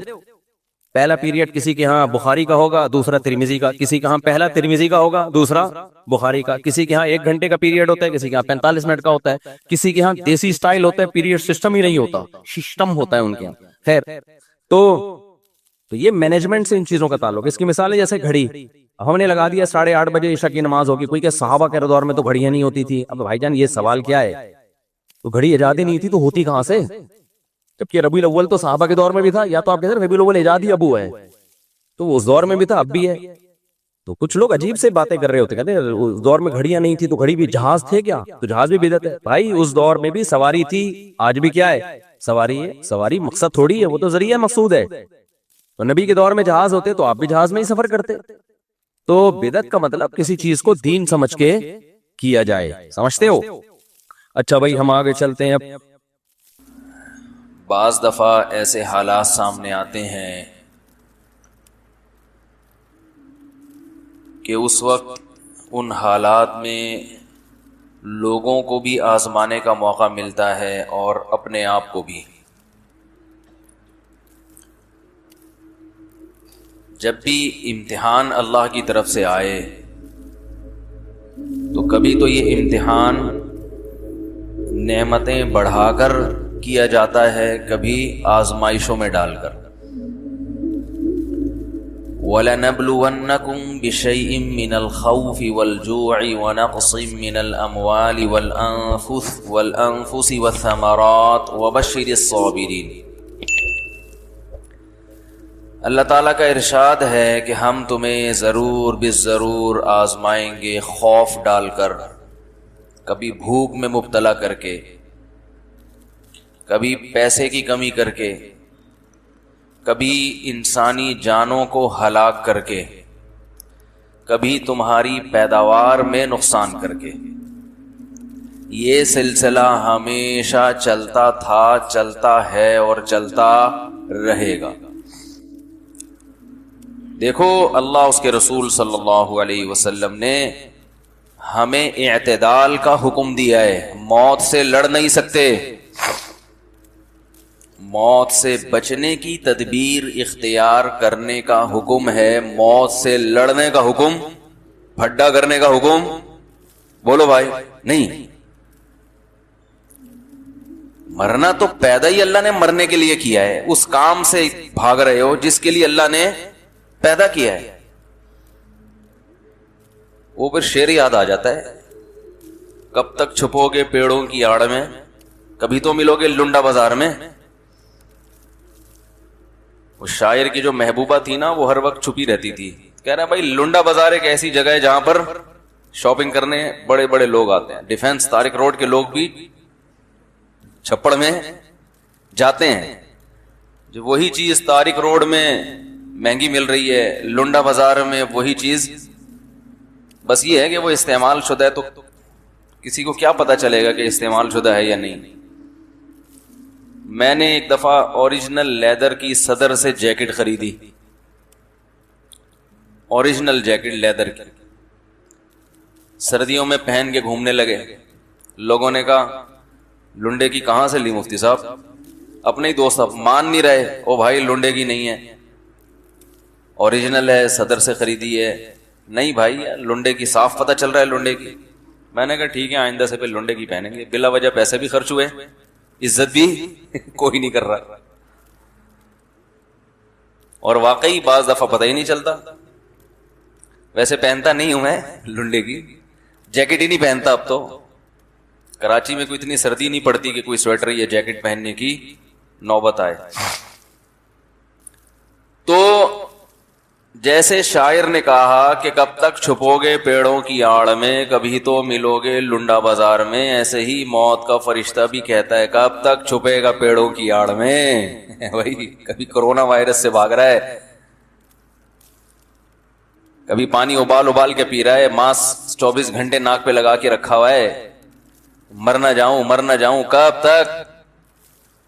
پہلا پیریڈ کسی کے ہاں بخاری کا ہوگا، دوسرا ترمذی کا، کسی کے ہاں پہلا ترمذی کا ہوگا، دوسرا بخاری کا، کسی کے ہاں 1 گھنٹے کا پیریڈ ہوتا ہے، کسی کے ہاں 45 منٹ کا ہوتا ہے، کسی کے ہاں دیسی سٹائل ہوتا ہے، پیریڈ سسٹم ہی نہیں ہوتا، سسٹم ہوتا ہے ان کے ہاں۔ خیر، تو یہ مینجمنٹ سے ان چیزوں کا تعلق ہے۔ اس کی مثال ہے جیسے گھڑی، ہم نے لگا دیا 8:30 بجے عشاء کی نماز ہوگی، کوئی کہ صحابہ کے دور میں تو گھڑیاں نہیں ہوتی تھی۔ اب بھائی جان یہ سوال کیا ہے؟ تو گھڑی ایجاد ہی نہیں تھی تو ہوتی کہاں سے؟ جبکہ ربیع الاول تو صحابہ کے دور میں بھی تھا، یا تو آپ کہتے ہیں ربیع الاول ایجاد ہی ابو ہے، تو اس دور میں بھی تھا، اب بھی ہے۔ تو کچھ لوگ عجیب سے باتیں کر رہے ہوتے، کہتے ہیں اس دور میں گھڑیاں نہیں تھی تو گھڑی بھی، جہاز تھے کیا؟ تو جہاز بھی بدعت ہے۔ بھائی اس دور میں بھی سواری تھی، آج بھی کیا ہے؟ سواری ہے۔ سواری مقصد تھوڑی ہے، وہ تو ذریعہ مقصود ہے۔ تو نبی کے دور میں جہاز ہوتے تو آپ بھی جہاز میں ہی سفر کرتے۔ تو بدعت کا مطلب کسی چیز کو دین سمجھ کے کیا جائے، سمجھتے ہو؟ اچھا بھائی ہم آگے چلتے ہیں۔ اب بعض دفعہ ایسے حالات سامنے آتے ہیں کہ اس وقت ان حالات میں لوگوں کو بھی آزمانے کا موقع ملتا ہے اور اپنے آپ کو بھی۔ جب بھی امتحان اللہ کی طرف سے آئے تو کبھی تو یہ امتحان نعمتیں بڑھا کر کیا جاتا ہے، کبھی آزمائشوں میں ڈال کر۔ وَلَنَبْلُوَنَّكُمْ بِشَيْءٍ مِّنَ الْخَوْفِ وَالْجُوعِ وَنَقْصٍ مِّنَ الْأَمْوَالِ وَالْأَنفُسِ وَالثَّمَرَاتِ وَبَشِّرِ الصَّابِرِينَ۔ اللہ تعالیٰ کا ارشاد ہے کہ ہم تمہیں ضرور بالضرور آزمائیں گے، خوف ڈال کر، کبھی بھوک میں مبتلا کر کے، کبھی پیسے کی کمی کر کے، کبھی انسانی جانوں کو ہلاک کر کے، کبھی تمہاری پیداوار میں نقصان کر کے۔ یہ سلسلہ ہمیشہ چلتا تھا، چلتا ہے اور چلتا رہے گا۔ دیکھو اللہ اس کے رسول صلی اللہ علیہ وسلم نے ہمیں اعتدال کا حکم دیا ہے، موت سے لڑ نہیں سکتے، موت سے بچنے کی تدبیر اختیار کرنے کا حکم ہے، موت سے لڑنے کا حکم، پھڈا کرنے کا حکم بولو بھائی نہیں۔ مرنا تو پیدا ہی اللہ نے مرنے کے لیے کیا ہے، اس کام سے بھاگ رہے ہو جس کے لیے اللہ نے پیدا کیا ہے۔ وہ پھر شعر یاد آ جاتا ہے، کب تک چھپو گے پیڑوں کی آڑ میں، کبھی تو ملو گے لنڈا بازار میں۔ اس شاعر کی جو محبوبہ تھی نا، وہ ہر وقت چھپی رہتی تھی، کہہ رہا بھائی لنڈا بازار ایک ایسی جگہ ہے جہاں پر شاپنگ کرنے بڑے بڑے لوگ آتے ہیں، ڈیفنس طارق روڈ کے لوگ بھی چھپڑ میں جاتے ہیں۔ جو وہی چیز طارق روڈ میں مہنگی مل رہی ہے، لنڈا بازار میں وہی چیز، بس یہ ہے کہ وہ استعمال شدہ ہے، تو کسی کو کیا پتا چلے گا کہ استعمال شدہ ہے یا نہیں۔ میں نے ایک دفعہ اوریجنل لیدر کی صدر سے جیکٹ خریدی، اوریجنل جیکٹ لیدر کی، سردیوں میں پہن کے گھومنے لگے۔ لوگوں نے کہا لنڈے کی کہاں سے لی مفتی صاحب؟ اپنے ہی دوست اب مان نہیں رہے، او بھائی لنڈے کی نہیں ہے، اوریجنل ہے، صدر سے خریدی ہے۔ نہیں بھائی لنڈے کی، صاف پتہ چل رہا ہے لنڈے کی۔ میں نے کہا ٹھیک ہے آئندہ سے پھر لنڈے کی پہنیں گے. بلا وجہ پیسے بھی خرچ ہوئے, عزت بھی کوئی نہیں کر رہا. اور واقعی بعض دفعہ پتہ ہی نہیں چلتا. ویسے پہنتا نہیں ہوں میں لنڈے کی, جیکٹ ہی نہیں پہنتا اب تو. کراچی میں کوئی اتنی سردی نہیں پڑتی کہ کوئی سویٹر یا جیکٹ پہننے کی نوبت آئے. تو جیسے شاعر نے کہا کہ کب تک چھپو گے پیڑوں کی آڑ میں, کبھی تو ملو گے لنڈا بازار میں, ایسے ہی موت کا فرشتہ بھی کہتا ہے کب تک چھپے گا پیڑوں کی آڑ میں. وہی کبھی کورونا وائرس سے بھاگ رہا ہے, کبھی پانی ابال کے پی رہا ہے, ماسک 24 گھنٹے ناک پہ لگا کے رکھا ہوا ہے, مر نہ جاؤں. کب تک؟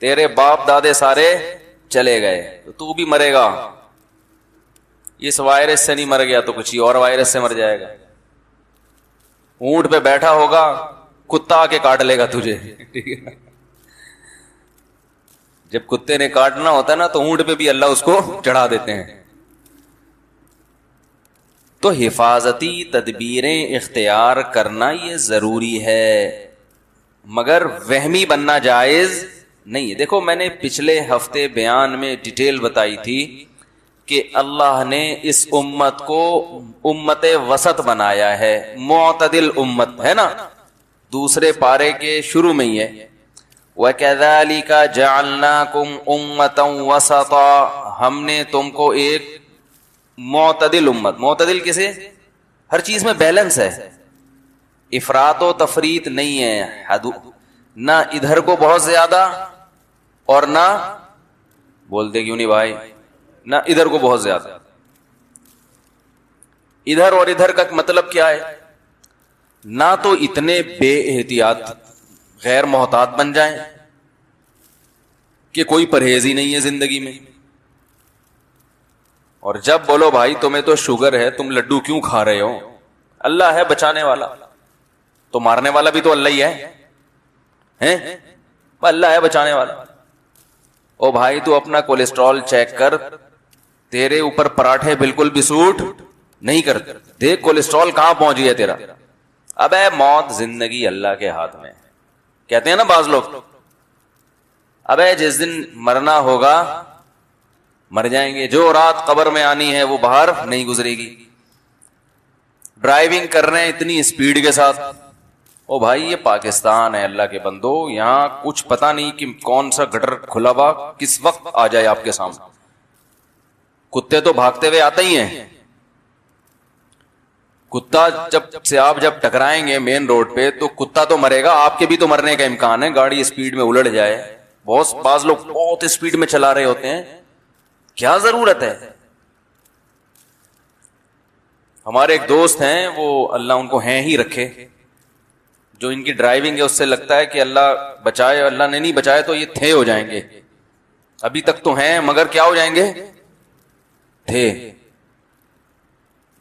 تیرے باپ دادے سارے چلے گئے تو تو بھی مرے گا. اس وائرس سے نہیں مر گیا تو کچھ اور وائرس سے مر جائے گا. اونٹ پہ بیٹھا ہوگا, کتا آ کے کاٹ لے گا تجھے. جب کتے نے کاٹنا ہوتا ہے نا تو اونٹ پہ بھی اللہ اس کو چڑھا دیتے ہیں. تو حفاظتی تدبیریں اختیار کرنا یہ ضروری ہے, مگر وہمی بننا جائز نہیں ہے. دیکھو میں نے پچھلے ہفتے بیان میں ڈیٹیل بتائی تھی کہ اللہ نے اس امت کو امت وسط بنایا ہے, معتدل امت ہے نا. دوسرے پارے کے شروع میں ہی ہے وَكَذَلِكَ جَعَلْنَاكُمْ أُمَّةً وَسَطًا, ہم نے تم کو ایک معتدل امت. معتدل کسے؟ ہر چیز میں بیلنس ہے, افراط و تفریط نہیں ہے, نہ ادھر کو بہت زیادہ اور نہ بولتے کیوں نہیں بھائی, نہ ادھر کو بہت زیادہ. ادھر اور ادھر کا مطلب کیا ہے؟ نہ تو اتنے بے احتیاط غیر محتاط بن جائیں کہ کوئی پرہیز ہی نہیں ہے زندگی میں, اور جب بولو بھائی تمہیں تو شوگر ہے تم لڈو کیوں کھا رہے ہو, اللہ ہے بچانے والا, تو مارنے والا بھی تو اللہ ہی ہے, اللہ ہے بچانے والا. او بھائی تو اپنا کولیسٹرول چیک کر, تیرے اوپر پراٹھے بالکل بھی سوٹ نہیں کرتے, دیکھ کولیسٹرول کہاں پہنچ گیا تیرا. اب اے موت زندگی اللہ کے ہاتھ میں, کہتے ہیں نا بعض لوگ, اب اے جس دن مرنا ہوگا مر جائیں گے, جو رات قبر میں آنی ہے وہ باہر نہیں گزرے گی. ڈرائیونگ کر رہے ہیں اتنی اسپیڈ کے ساتھ, او بھائی یہ پاکستان ہے اللہ کے بندو, یہاں کچھ پتا نہیں کہ کون سا گٹر کھلا ہوا کس وقت آ جائے آپ کے سامنے. کتے تو بھاگتے ہوئے آتے ہی ہیں, کتا جب آپ ٹکرائیں گے مین روڈ پہ تو کتا تو مرے گا, آپ کے بھی تو مرنے کا امکان ہے, گاڑی اسپیڈ میں الٹ جائے. بعض لوگ بہت اسپیڈ میں چلا رہے ہوتے ہیں, کیا ضرورت ہے. ہمارے ایک دوست ہیں, وہ اللہ ان کو ہیں ہی رکھے, جو ان کی ڈرائیونگ ہے اس سے لگتا ہے کہ اللہ بچائے, اللہ نے نہیں بچائے تو یہ تھے ہو جائیں گے. ابھی تک تو ہیں مگر کیا ہو جائیں گے, تھے.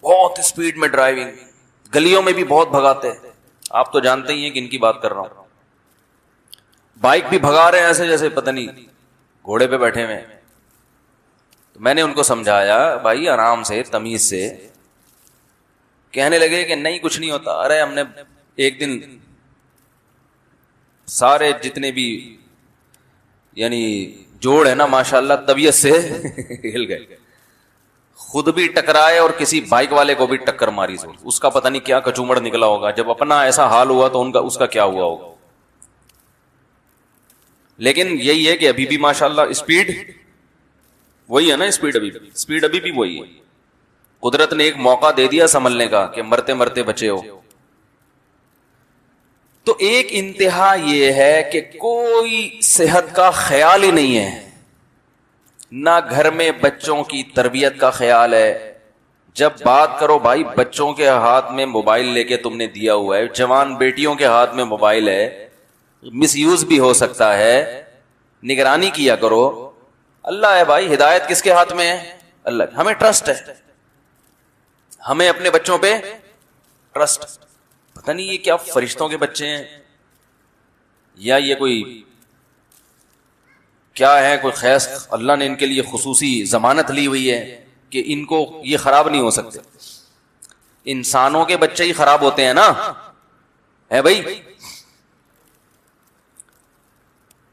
بہت اسپیڈ میں ڈرائیونگ, گلیوں میں بھی بہت بھگاتے. آپ تو جانتے ہی ہیں کہ ان کی بات کر رہا ہوں. بائک بھی بھگا رہے ہیں ایسے جیسے پتہ نہیں گھوڑے پہ بیٹھے ہوئے. تو میں نے ان کو سمجھایا بھائی آرام سے تمیز سے. کہنے لگے کہ نہیں کچھ نہیں ہوتا. ارے ہم نے ایک دن سارے جتنے بھی یعنی جوڑ ہے نا ماشاءاللہ طبیعت سے ہل گئے, خود بھی ٹکرائے اور کسی بائک والے کو بھی ٹکر ماری. اس کا پتہ نہیں کیا کچومڑ نکلا ہوگا, جب اپنا ایسا حال ہوا تو اس کا کیا ہوا ہوگا. لیکن یہی ہے کہ ابھی بھی ماشاءاللہ اسپیڈ وہی ہے نا, اسپیڈ ابھی بھی وہی ہے. قدرت نے ایک موقع دے دیا سنبھلنے کا کہ مرتے مرتے بچے ہو. تو ایک انتہا یہ ہے کہ کوئی صحت کا خیال ہی نہیں ہے, نہ گھر میں بچوں کی تربیت کا خیال ہے. جب بات کرو بھائی بچوں کے ہاتھ میں موبائل لے کے تم نے دیا ہوا ہے, جوان بیٹیوں کے ہاتھ میں موبائل ہے, مس یوز بھی ہو سکتا ہے, نگرانی کیا کرو. اللہ ہے بھائی, ہدایت کس کے ہاتھ میں ہے؟ اللہ. ہمیں ٹرسٹ ہے, ہمیں اپنے بچوں پہ ٹرسٹ. پتہ نہیں یہ کیا فرشتوں کے بچے ہیں یا یہ کوئی کیا ہے, کوئی خیس اللہ نے ان کے لیے خصوصی ضمانت لی ہوئی ہے کہ ان کو یہ خراب نہیں ہو سکتے. انسانوں کے بچے ہی خراب ہوتے ہیں نا, ہے بھائی.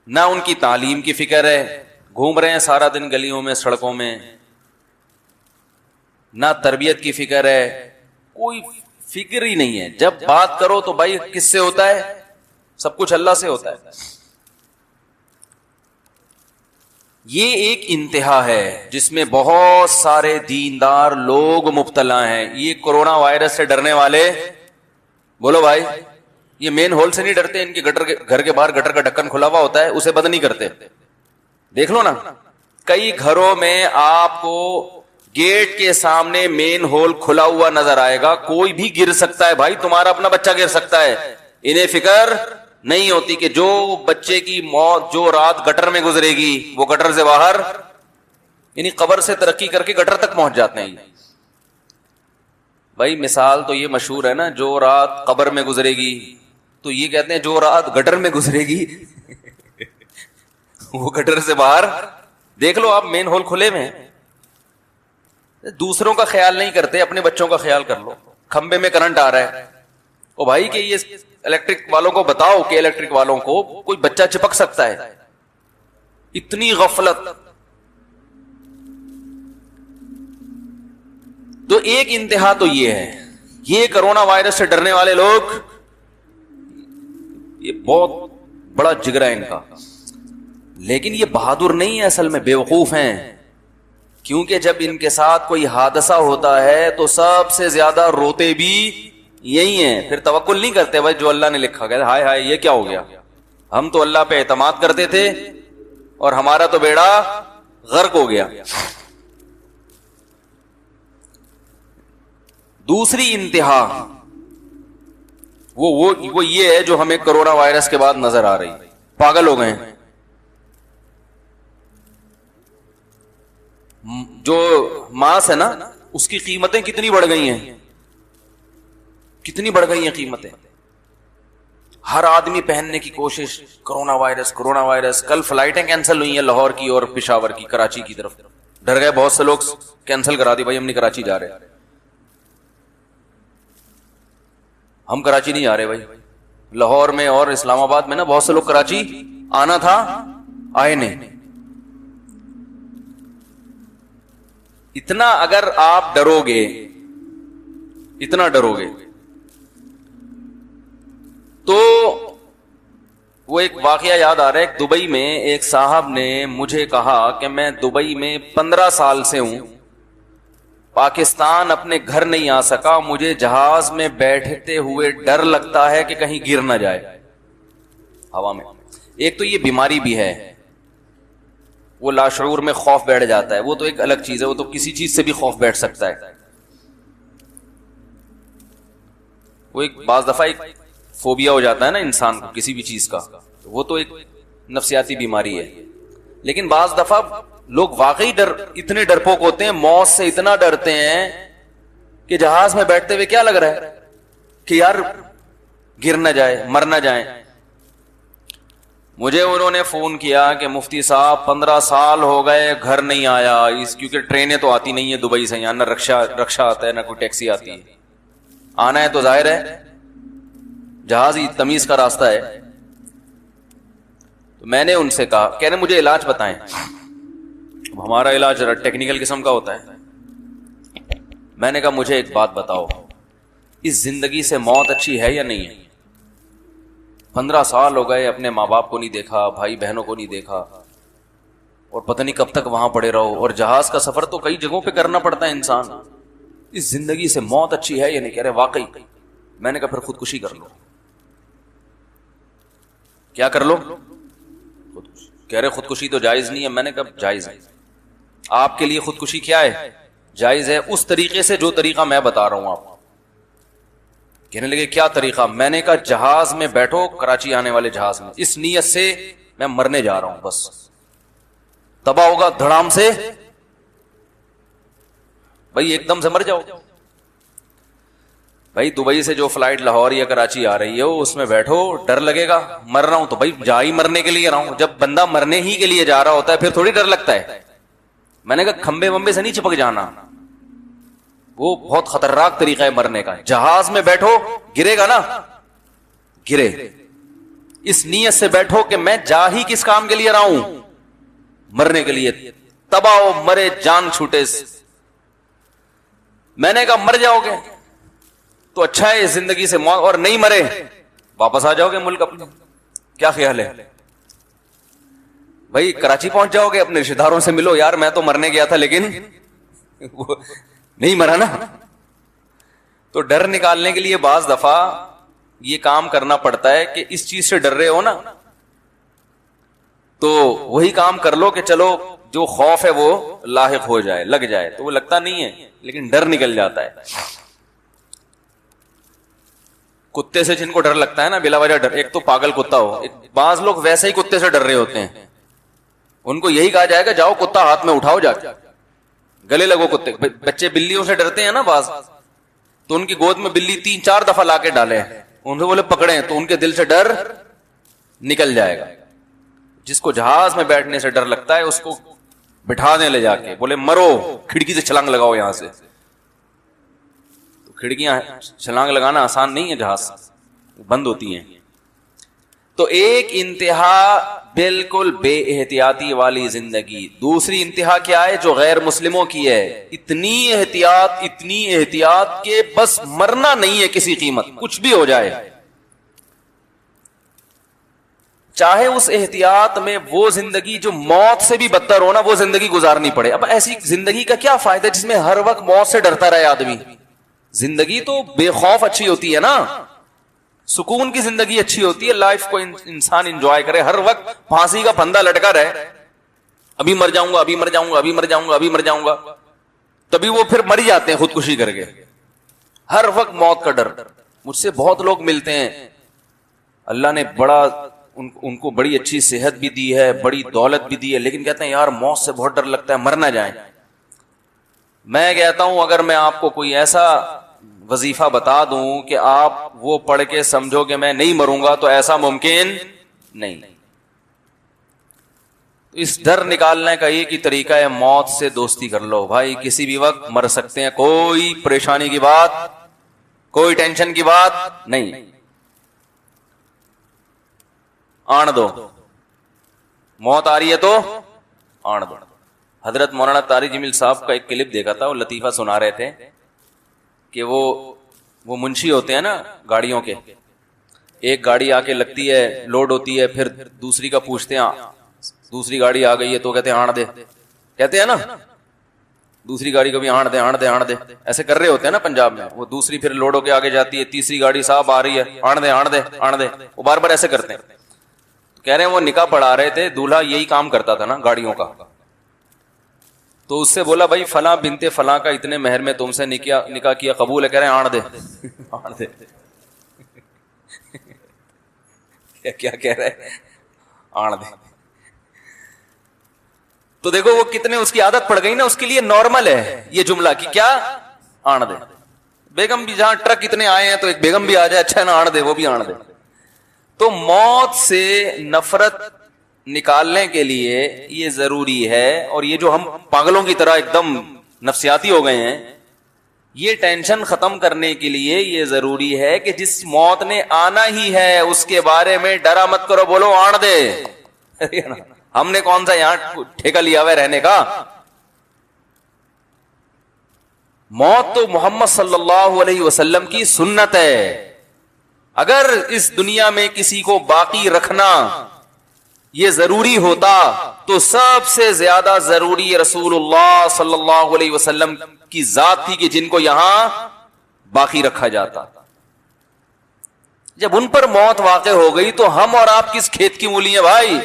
نہ ان کی تعلیم کی فکر ہے, گھوم رہے ہیں سارا دن گلیوں میں سڑکوں میں. نہ تربیت کی فکر ہے, کوئی فکر ہی نہیں ہے. جب بات کرو تو بھائی کس سے ہوتا ہے؟ سب کچھ اللہ سے ہوتا ہے. یہ ایک انتہا ہے جس میں بہت سارے دیندار لوگ مبتلا ہیں. یہ کورونا وائرس سے ڈرنے والے, بولو بھائی, یہ مین ہول سے نہیں ڈرتے, ان کے گھر کے باہر گٹر کا ڈھکن کھلا ہوا ہوتا ہے, اسے بند نہیں کرتے. دیکھ لو نا, کئی گھروں میں آپ کو گیٹ کے سامنے مین ہول کھلا ہوا نظر آئے گا. کوئی بھی گر سکتا ہے بھائی, تمہارا اپنا بچہ گر سکتا ہے. انہیں فکر نہیں ہوتی کہ جو بچے کی موت جو رات گٹر میں گزرے گی وہ گٹر سے باہر, یعنی قبر سے ترقی کر کے گٹر تک پہنچ جاتے ہیں. بھائی مثال تو یہ مشہور ہے نا, جو رات قبر میں گزرے گی, تو یہ کہتے ہیں جو رات گٹر میں گزرے گی وہ گٹر سے باہر. دیکھ لو آپ مین ہول کھلے میں. دوسروں کا خیال نہیں کرتے, اپنے بچوں کا خیال کر لو. کھمبے میں کرنٹ آ رہا ہے, او بھائی کہ یہ الیکٹرک والوں کو بتاؤ کہ الیکٹرک والوں کو کوئی بچہ چپک سکتا ہے. اتنی غفلت. تو ایک انتہا تو یہ ہے, یہ کرونا وائرس سے ڈرنے والے لوگ, یہ بہت بڑا جگر ہے ان کا. لیکن یہ بہادر نہیں ہے, اصل میں بیوقوف ہیں. کیونکہ جب ان کے ساتھ کوئی حادثہ ہوتا ہے تو سب سے زیادہ روتے بھی یہی ہیں. پھر توکل نہیں کرتے بھائی جو اللہ نے لکھا گیا, ہائے ہائے یہ کیا ہو گیا, ہم تو اللہ پہ اعتماد کرتے تھے اور ہمارا تو بیڑا غرق ہو گیا. دوسری انتہا وہ یہ ہے جو ہمیں کرونا وائرس کے بعد نظر آ رہی. پاگل ہو گئے ہیں. جو ماس ہے نا, اس کی قیمتیں کتنی بڑھ گئی ہیں, کتنی بڑھ گئی ہیں قیمتیں. ہر آدمی پہننے کی کوشش, کرونا وائرس کرونا وائرس. کل فلائٹیں کینسل ہوئی ہیں لاہور کی اور پشاور کی, کراچی کی طرف. ڈر گئے بہت سے لوگ, کینسل کرا دی, بھائی ہم نہیں کراچی جا رہے. ہم کراچی نہیں آ رہے بھائی. لاہور میں اور اسلام آباد میں نا بہت سے لوگ کراچی آنا تھا, آئے نہیں. اتنا اگر آپ ڈرو گے, اتنا ڈرو گے تو وہ ایک واقعہ یاد آ رہا ہے. ایک دبئی میں ایک صاحب نے مجھے کہا کہ میں دبئی میں 15 سال سے ہوں, پاکستان اپنے گھر نہیں آ سکا. مجھے جہاز میں بیٹھتے ہوئے ڈر لگتا ہے کہ کہیں گر نہ جائے ہوا میں. ایک تو یہ بیماری بھی ہے, وہ لاشعور میں خوف بیٹھ جاتا ہے. وہ تو ایک الگ چیز ہے, وہ تو کسی چیز سے بھی خوف بیٹھ سکتا ہے. وہ ایک بعض دفعہ ایک فوبیا ہو جاتا ہے نا انسان کو کسی بھی چیز کا, وہ تو ایک نفسیاتی بیماری ہے. لیکن بعض دفعہ لوگ واقعی اتنے ڈرپوک ہوتے ہیں, موت سے اتنا ڈرتے ہیں کہ جہاز میں بیٹھتے ہوئے کیا لگ رہا ہے کہ یار گر نہ جائے, مر نہ جائیں. مجھے انہوں نے فون کیا کہ مفتی صاحب 15 سال ہو گئے گھر نہیں آیا, کیونکہ ٹرینیں تو آتی نہیں ہے دبئی سے, یہاں نہ رکشہ آتا ہے نہ کوئی ٹیکسی آتی ہے. آنا ہے تو ظاہر ہے جہاز ہی تمیز کا راستہ ہے. تو میں نے ان سے کہا, کہہ رہے مجھے علاج بتائیں. ہمارا علاج ٹیکنیکل قسم کا ہوتا ہے. میں نے کہا مجھے ایک بات بتاؤ, اس زندگی سے موت اچھی ہے یا نہیں ہے؟ 15 سال ہو گئے, اپنے ماں باپ کو نہیں دیکھا, بھائی بہنوں کو نہیں دیکھا, اور پتہ نہیں کب تک وہاں پڑے رہو. اور جہاز کا سفر تو کئی جگہوں پہ کرنا پڑتا ہے انسان. اس زندگی سے موت اچھی ہے یا نہیں؟ کہہ رہے واقعی. میں نے کہا پھر خودکشی کر لو. کیا کر لو؟ خودکشی. کہہ رہے خودکشی تو جائز نہیں ہے. میں نے کہا جائز ہے. آپ کے لیے خودکشی کیا ہے؟ جائز ہے اس طریقے سے جو طریقہ میں بتا رہا ہوں آپ کو. کہنے لگے کیا طریقہ؟ میں نے کہا جہاز میں بیٹھو, کراچی آنے والے جہاز میں, اس نیت سے میں مرنے جا رہا ہوں, بس تباہ ہوگا دھڑام سے, بھائی ایک دم سے مر جاؤ. بھائی دبئی سے جو فلائٹ لاہور یا کراچی آ رہی ہے اس میں بیٹھو, ڈر لگے گا, مر رہا ہوں تو بھائی جا ہی مرنے کے لیے رہا ہوں. جب بندہ مرنے ہی کے لیے جا رہا ہوتا ہے پھر تھوڑی ڈر لگتا ہے. میں نے کہا کھمبے ومبے سے نہیں چپک جانا, وہ بہت خطرناک طریقہ ہے مرنے کا. جہاز میں بیٹھو, گرے گا نا, گرے. اس نیت سے بیٹھو کہ میں جا ہی کس کام کے لیے رہا ہوں, مرنے کے لیے. تباہ ہو مرے جان چھوٹے. میں نے کہا مر جاؤ گے تو اچھا ہے زندگی سے موت, اور نہیں مرے واپس آ جاؤ گے ملک اپنے. کیا خیال ہے بھائی؟ کراچی پہنچ جاؤ گے, اپنے رشتے داروں سے ملو, یار میں تو مرنے گیا تھا لیکن وہ نہیں مرا نا. تو ڈر نکالنے کے لیے بعض دفعہ یہ کام کرنا پڑتا ہے کہ اس چیز سے ڈر رہے ہو نا, تو وہی کام کر لو کہ چلو جو خوف ہے وہ لاحق ہو جائے, لگ جائے. تو وہ لگتا نہیں ہے لیکن ڈر نکل جاتا ہے. کتے سے جن کو ڈر لگتا ہے نا بلا وجہ ڈر, ایک تو پاگل کتا ہو, بعض لوگ ویسے ہی کتے سے ڈر رہے ہوتے ہیں. ان کو یہی کہا جائے گا جاؤ کتا ہاتھ میں اٹھاؤ, جا کے گلے لگو کتے. بچے بلیوں سے ڈرتے ہیں نا بعض, تو ان کی گود میں بلی 3-4 دفعہ لا کے ڈالے, ان سے بولے پکڑے, تو ان کے دل سے ڈر نکل جائے گا. جس کو جہاز میں بیٹھنے سے ڈر لگتا ہے اس کو بٹھا دیں لے جا کے, بولے مرو, کھڑکی سے چھلانگ لگاؤ یہاں سے. تو کھڑکیاں چھلانگ لگانا آسان نہیں ہے, جہاز بند ہوتی ہیں. تو ایک انتہا بالکل بے احتیاطی والی زندگی. دوسری انتہا کیا ہے جو غیر مسلموں کی ہے؟ اتنی احتیاط کہ بس مرنا نہیں ہے کسی قیمت, کچھ بھی ہو جائے, چاہے اس احتیاط میں وہ زندگی جو موت سے بھی بدتر ہو نا وہ زندگی گزارنی پڑے. اب ایسی زندگی کا کیا فائدہ جس میں ہر وقت موت سے ڈرتا رہے آدمی؟ زندگی تو بے خوف اچھی ہوتی ہے نا, سکون کی زندگی اچھی ہوتی ہے. لائف کو انسان انجوائے کرے, ہر وقت پھانسی کا پھندا لٹکا رہے, ابھی مر جاؤں گا, ابھی مر جاؤں گا, ابھی مر جاؤں گا, ابھی مر جاؤں گا, تبھی وہ پھر مر جاتے ہیں خودکشی کر کے. ہر وقت موت کا ڈر. مجھ سے بہت لوگ ملتے ہیں, اللہ نے بڑا ان کو بڑی اچھی صحت بھی دی ہے, بڑی دولت بھی دی ہے, لیکن کہتے ہیں یار موت سے بہت ڈر لگتا ہے, مر نہ جائیں. میں کہتا ہوں اگر میں آپ کو کوئی ایسا وظیفہ بتا دوں کہ آپ وہ پڑھ کے سمجھو کہ میں نہیں مروں گا, تو ایسا ممکن نہیں. اس ڈر نکالنے کا ایک ہی طریقہ ہے, موت سے دوستی کر لو. بھائی کسی بھی وقت مر سکتے ہیں, کوئی پریشانی کی بات, کوئی ٹینشن کی بات نہیں. آن دو, موت آ رہی ہے تو آن دو. حضرت مولانا طارق جمیل صاحب کا ایک کلپ دیکھا تھا, وہ لطیفہ سنا رہے تھے کہ وہ منشی ہوتے ہیں نا گاڑیوں کے, ایک گاڑی آ کے لگتی ہے, لوڈ ہوتی ہے, پھر دوسری کا پوچھتے ہیں دوسری گاڑی آ گئی ہے تو کہتے ہیں آن دے, کہتے ہیں نا دوسری گاڑی کو بھی آن دے, آن دے, آن دے, ایسے کر رہے ہوتے ہیں نا پنجاب میں. وہ دوسری پھر لوڈ ہو کے آگے جاتی ہے, تیسری گاڑی صاحب آ رہی ہے, آن دے, آن دے, آن دے, وہ بار بار ایسے کرتے ہیں. کہہ رہے ہیں وہ نکاح پڑھا رہے تھے, دولہا یہی کام کرتا تھا نا گاڑیوں کا. تو اس سے بولا بھائی فلاں بنتے فلاں کا اتنے مہر میں تم سے نکاح کیا, قبول ہے؟ کہہ رہے ہیں آن دے, آن دے. کیا کہہ رہے ہیں؟ آن دے. تو دیکھو وہ کتنے اس کی عادت پڑ گئی نا, اس کے لیے نارمل ہے یہ جملہ کہ کیا آن دے. بیگم بھی جہاں ٹرک اتنے آئے ہیں تو ایک بیگم بھی آ جائے, اچھا ہے نا, آن دے, وہ بھی آن دے. تو موت سے نفرت نکالنے کے لیے یہ ضروری ہے, اور یہ جو ہم پاگلوں کی طرح ایک دم نفسیاتی ہو گئے ہیں, یہ ٹینشن ختم کرنے کے لیے یہ ضروری ہے کہ جس موت نے آنا ہی ہے اس کے بارے میں ڈرا مت کرو, بولو آن دے. ہم نے کون سا یہاں ٹھیکہ لیا ہوا ہے رہنے کا؟ موت تو محمد صلی اللہ علیہ وسلم کی سنت ہے. اگر اس دنیا میں کسی کو باقی رکھنا یہ ضروری ہوتا تو سب سے زیادہ ضروری رسول اللہ صلی اللہ علیہ وسلم کی ذات تھی کہ جن کو یہاں باقی رکھا جاتا. جب ان پر موت واقع ہو گئی تو ہم اور آپ کس کھیت کی مولی ہیں بھائی؟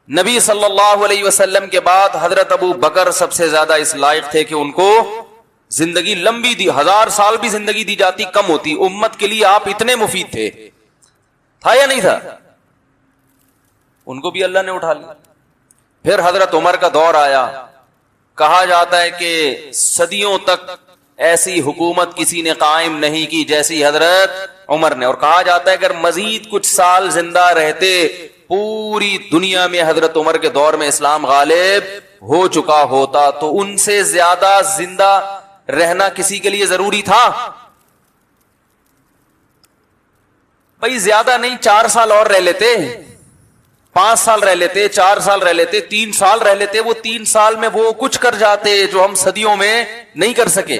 نبی صلی اللہ علیہ وسلم کے بعد حضرت ابو بکر سب سے زیادہ اس لائق تھے کہ ان کو زندگی لمبی دی, 1000 سال بھی زندگی دی جاتی کم ہوتی. امت کے لیے آپ اتنے مفید تھے, تھا یا نہیں تھا؟ ان کو بھی اللہ نے اٹھا لیا. پھر حضرت عمر کا دور آیا, کہا جاتا ہے کہ صدیوں تک ایسی حکومت کسی نے قائم نہیں کی جیسی حضرت عمر نے, اور کہا جاتا ہے اگر مزید کچھ سال زندہ رہتے پوری دنیا میں حضرت عمر کے دور میں اسلام غالب ہو چکا ہوتا. تو ان سے زیادہ زندہ رہنا کسی کے لیے ضروری تھا؟ بھائی زیادہ نہیں 4 سال اور رہ لیتے, 5 سال رہ لیتے, 4 سال رہ لیتے, 3 سال رہ لیتے, وہ 3 سال میں وہ کچھ کر جاتے جو ہم صدیوں میں نہیں کر سکے.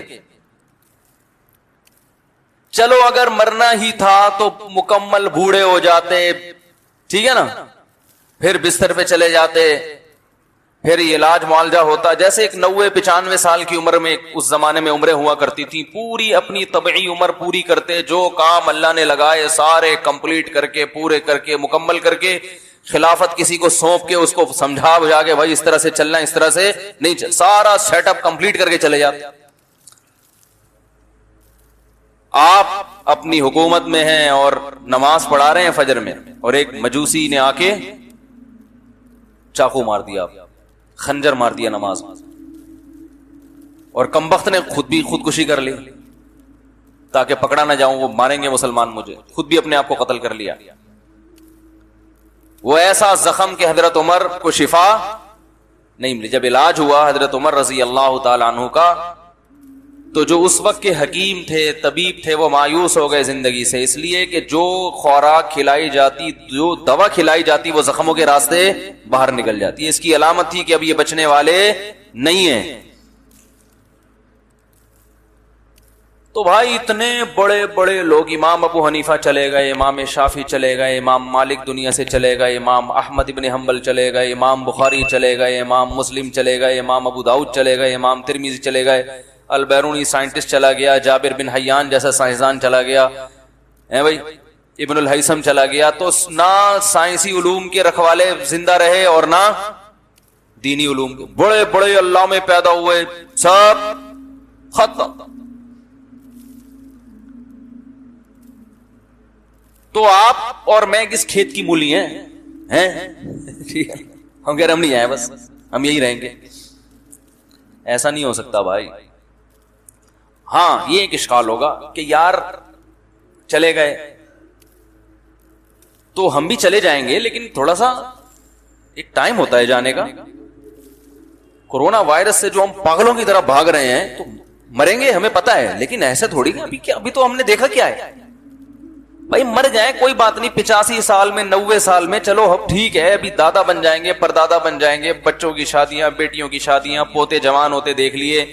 چلو اگر مرنا ہی تھا تو مکمل بوڑھے ہو جاتے, ٹھیک ہے نا, پھر بستر پہ چلے جاتے, پھر علاج معالجہ ہوتا. جیسے ایک 90-95 سال کی عمر میں اس زمانے میں عمریں ہوا کرتی تھی, پوری اپنی طبعی عمر پوری کرتے, جو کام اللہ نے لگائے سارے کمپلیٹ کر کے, پورے کر کے, مکمل کر کے, خلافت کسی کو سونپ کے اس کو سمجھا بجھا کے بھائی اس طرح سے چلنا, اس طرح سے نہیں, سارا سیٹ اپ کمپلیٹ کر کے چلے جاتے. آپ اپنی حکومت میں ہیں اور نماز پڑھا رہے ہیں فجر میں, اور ایک مجوسی نے آ کے چاقو مار دیا, خنجر مار دیا نماز میں, اور کمبخت نے خود بھی خودکشی کر لی تاکہ پکڑا نہ جاؤں, وہ ماریں گے مسلمان مجھے, خود بھی اپنے آپ کو قتل کر لیا. وہ ایسا زخم کہ حضرت عمر کو شفا نہیں ملی. جب علاج ہوا حضرت عمر رضی اللہ تعالی عنہ کا, تو جو اس وقت کے حکیم تھے, طبیب تھے, وہ مایوس ہو گئے زندگی سے, اس لیے کہ جو خوراک کھلائی جاتی, جو دوا کھلائی جاتی, وہ زخموں کے راستے باہر نکل جاتی. اس کی علامت تھی کہ اب یہ بچنے والے نہیں ہیں. تو بھائی اتنے بڑے بڑے لوگ, امام ابو حنیفہ چلے گئے, امام شافعی چلے گئے, امام مالک دنیا سے چلے گئے, امام احمد ابن حنبل چلے گئے, امام بخاری چلے گئے, امام مسلم چلے گئے, امام ابو داؤد چلے گئے, امام ترمذی چلے گئے, البیرونی سائنٹسٹ چلا گیا, جابر بن حیان جیسا سائنسدان چلا گیا, بھائی ابن الہیثم چلا گیا. تو نہ سائنسی علوم کے رکھوالے زندہ رہے اور نہ دینی علوم کے. بڑے بڑے علامے پیدا ہوئے, سب ختم. تو آپ اور میں کس کھیت کی مولی ہیں, ہم کہہ رہے ہم نہیں آئے, بس ہم یہی رہیں گے. ایسا نہیں ہو سکتا بھائی. ہاں یہ ایک اشکال ہوگا کہ یار چلے گئے تو ہم بھی چلے جائیں گے, لیکن تھوڑا سا ایک ٹائم ہوتا ہے جانے کا. کورونا وائرس سے جو ہم پاگلوں کی طرح بھاگ رہے ہیں تو مریں گے ہمیں پتا ہے, لیکن ایسے تھوڑی کہ ابھی تو ہم نے دیکھا کیا ہے. بھائی مر جائیں کوئی بات نہیں, 85 سال میں, 90 سال میں, چلو اب ٹھیک ہے, ابھی دادا بن جائیں گے, پردادا بن جائیں گے, بچوں کی شادیاں, بیٹیوں کی شادیاں, پوتے جوان ہوتے دیکھ لیے,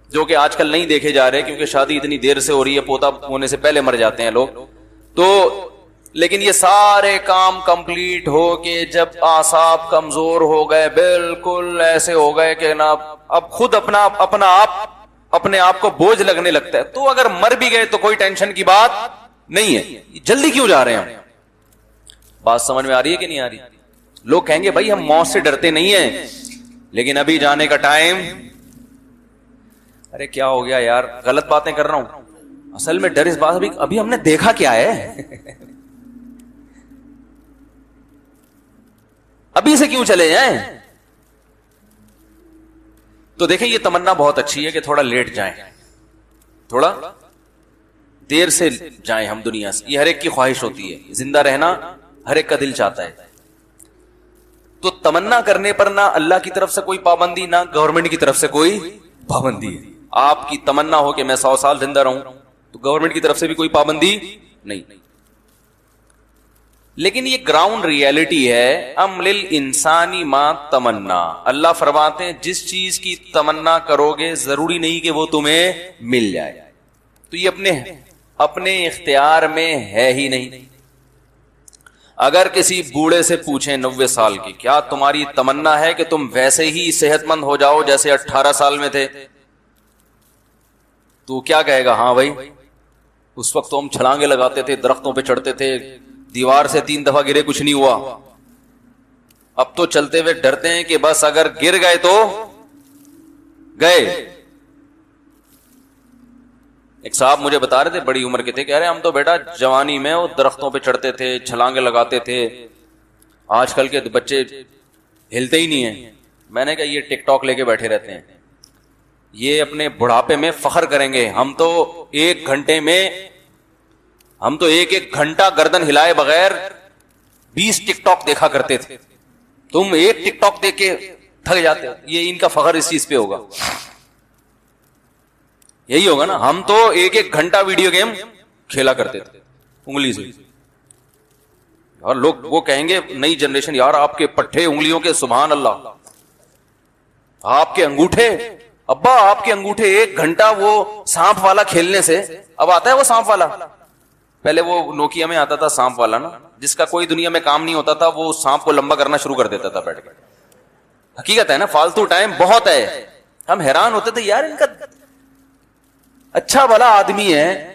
جو کہ آج کل نہیں دیکھے جا رہے کیونکہ شادی اتنی دیر سے ہو رہی ہے, پوتا ہونے سے پہلے مر جاتے ہیں لوگ. تو لیکن یہ سارے کام کمپلیٹ ہو کے جب اعصاب کمزور ہو گئے, بالکل ایسے ہو گئے کہ نا اب خود اپنے آپ کو بوجھ لگنے لگتا ہے, تو اگر مر بھی گئے تو کوئی ٹینشن کی بات نہیں ہے. جلدی کیوں جا رہے ہیں ہم؟ بات سمجھ میں آ رہی ہے کہ نہیں آ رہی؟ لوگ کہیں گے بھائی ہم موت سے ڈرتے نہیں ہیں, لیکن ابھی جانے کا ٹائم. ارے کیا ہو گیا یار, غلط باتیں کر رہا ہوں. اصل میں ڈر اس بات, ابھی ہم نے دیکھا کیا ہے, ابھی سے کیوں چلے جائیں. تو دیکھیں یہ تمنا بہت اچھی ہے کہ تھوڑا لیٹ جائیں, تھوڑا دیر سے جائیں ہم دنیا سے. یہ ہر ایک کی خواہش ہوتی ہے, زندہ رہنا ہر ایک کا دل چاہتا ہے. تو تمنا کرنے پر نہ اللہ کی طرف سے کوئی پابندی, نہ گورنمنٹ کی طرف سے کوئی پابندی ہے. آپ کی تمنا ہو کہ میں 100 سال زندہ رہوں تو گورنمنٹ کی طرف سے بھی کوئی پابندی نہیں. لیکن یہ گراؤنڈ ریئلٹی ہے, ام للانسانی ما تمنا. اللہ فرماتے ہیں جس چیز کی تمنا کرو گے ضروری نہیں کہ وہ تمہیں مل جائے. تو یہ اپنے اختیار میں ہے ہی نہیں. اگر کسی بوڑھے سے پوچھیں 90 سال کی, کیا تمہاری تمنا ہے کہ تم ویسے ہی صحت مند ہو جاؤ جیسے 18 سال میں تھے, تو کیا کہے گا؟ ہاں بھائی اس وقت تو ہم چھلانگے لگاتے تھے, درختوں پہ چڑھتے تھے, دیوار سے 3 دفعہ گرے کچھ نہیں ہوا. اب تو چلتے ہوئے ڈرتے ہیں کہ بس اگر گر گئے تو گئے. ایک صاحب مجھے بتا رہے تھے, بڑی عمر کے تھے, کہہ رہے ہم تو بیٹا جوانی میں وہ درختوں پہ چڑھتے تھے, چھلانگے لگاتے تھے, آج کل کے بچے ہلتے ہی نہیں ہیں. میں نے کہا یہ ٹک ٹاک لے کے بیٹھے رہتے ہیں, یہ اپنے بڑھاپے میں فخر کریں گے. ہم تو ایک گھنٹہ گردن ہلائے بغیر 20 ٹک ٹاک دیکھا کرتے تھے. تم ایک ٹک ٹاک دیکھ کے تھک جاتے. یہ ان کا فخر اس چیز پہ ہوگا, یہی ہوگا نا. ہم تو ایک گھنٹہ ویڈیو گیم کھیلا کرتے تھے انگلی سے, اور لوگ وہ کہیں گے نئی جنریشن، یار آپ کے پٹھے انگلیوں کے سبحان اللہ، آپ کے انگوٹھے، ابا آپ کے انگوٹھے 1 گھنٹہ وہ سانپ والا کھیلنے سے، اب آتا ہے وہ سانپ والا، پہلے وہ نوکیا میں آتا تھا سانپ والا نا، جس کا کوئی دنیا میں کام نہیں ہوتا تھا وہ سانپ کو لمبا کرنا شروع کر دیتا تھا بیٹھ کے. حقیقت ہے نا، فالتو ٹائم بہت ہے. ہم حیران ہوتے تھے یار ان کا اچھا بھلا آدمی ہے.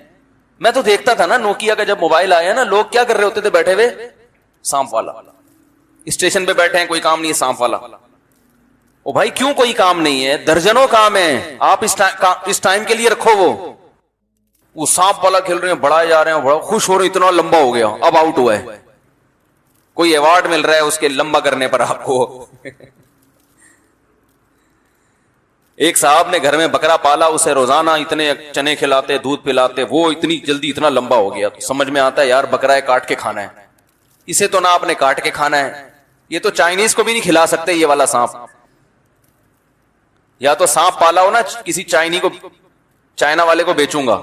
میں تو دیکھتا تھا نا نوکیا کا جب موبائل آیا نا، لوگ کیا کر رہے ہوتے تھے بیٹھے ہوئے، سانپ والا. اسٹیشن پہ بیٹھے ہیں کوئی کام نہیں ہے، سانپ والا. او بھائی کیوں کوئی کام نہیں ہے؟ درجنوں کام ہے، آپ اس ٹائم کے لیے رکھو. وہ سانپ والا کھیل رہے ہیں، بڑھائے جا رہے ہیں، بڑا خوش ہو رہے ہیں، اتنا لمبا ہو گیا، اب آؤٹ ہوا ہے، کوئی ایوارڈ مل رہا ہے اس کے لمبا کرنے پر آپ کو. ایک صاحب نے گھر میں بکرا پالا، اسے روزانہ اتنے چنے کھلاتے، دودھ پلاتے، وہ اتنی جلدی اتنا لمبا ہو گیا. تو سمجھ میں آتا ہے یار بکرا ہے کاٹ کے کھانا ہے، اسے تو نہ آپ نے کاٹ کے کھانا ہے، یہ تو چائنیز کو بھی نہیں کھلا سکتے یہ والا سانپ. یا تو سانپ پالا ہو نا کسی چائنا والے کو بیچوں گا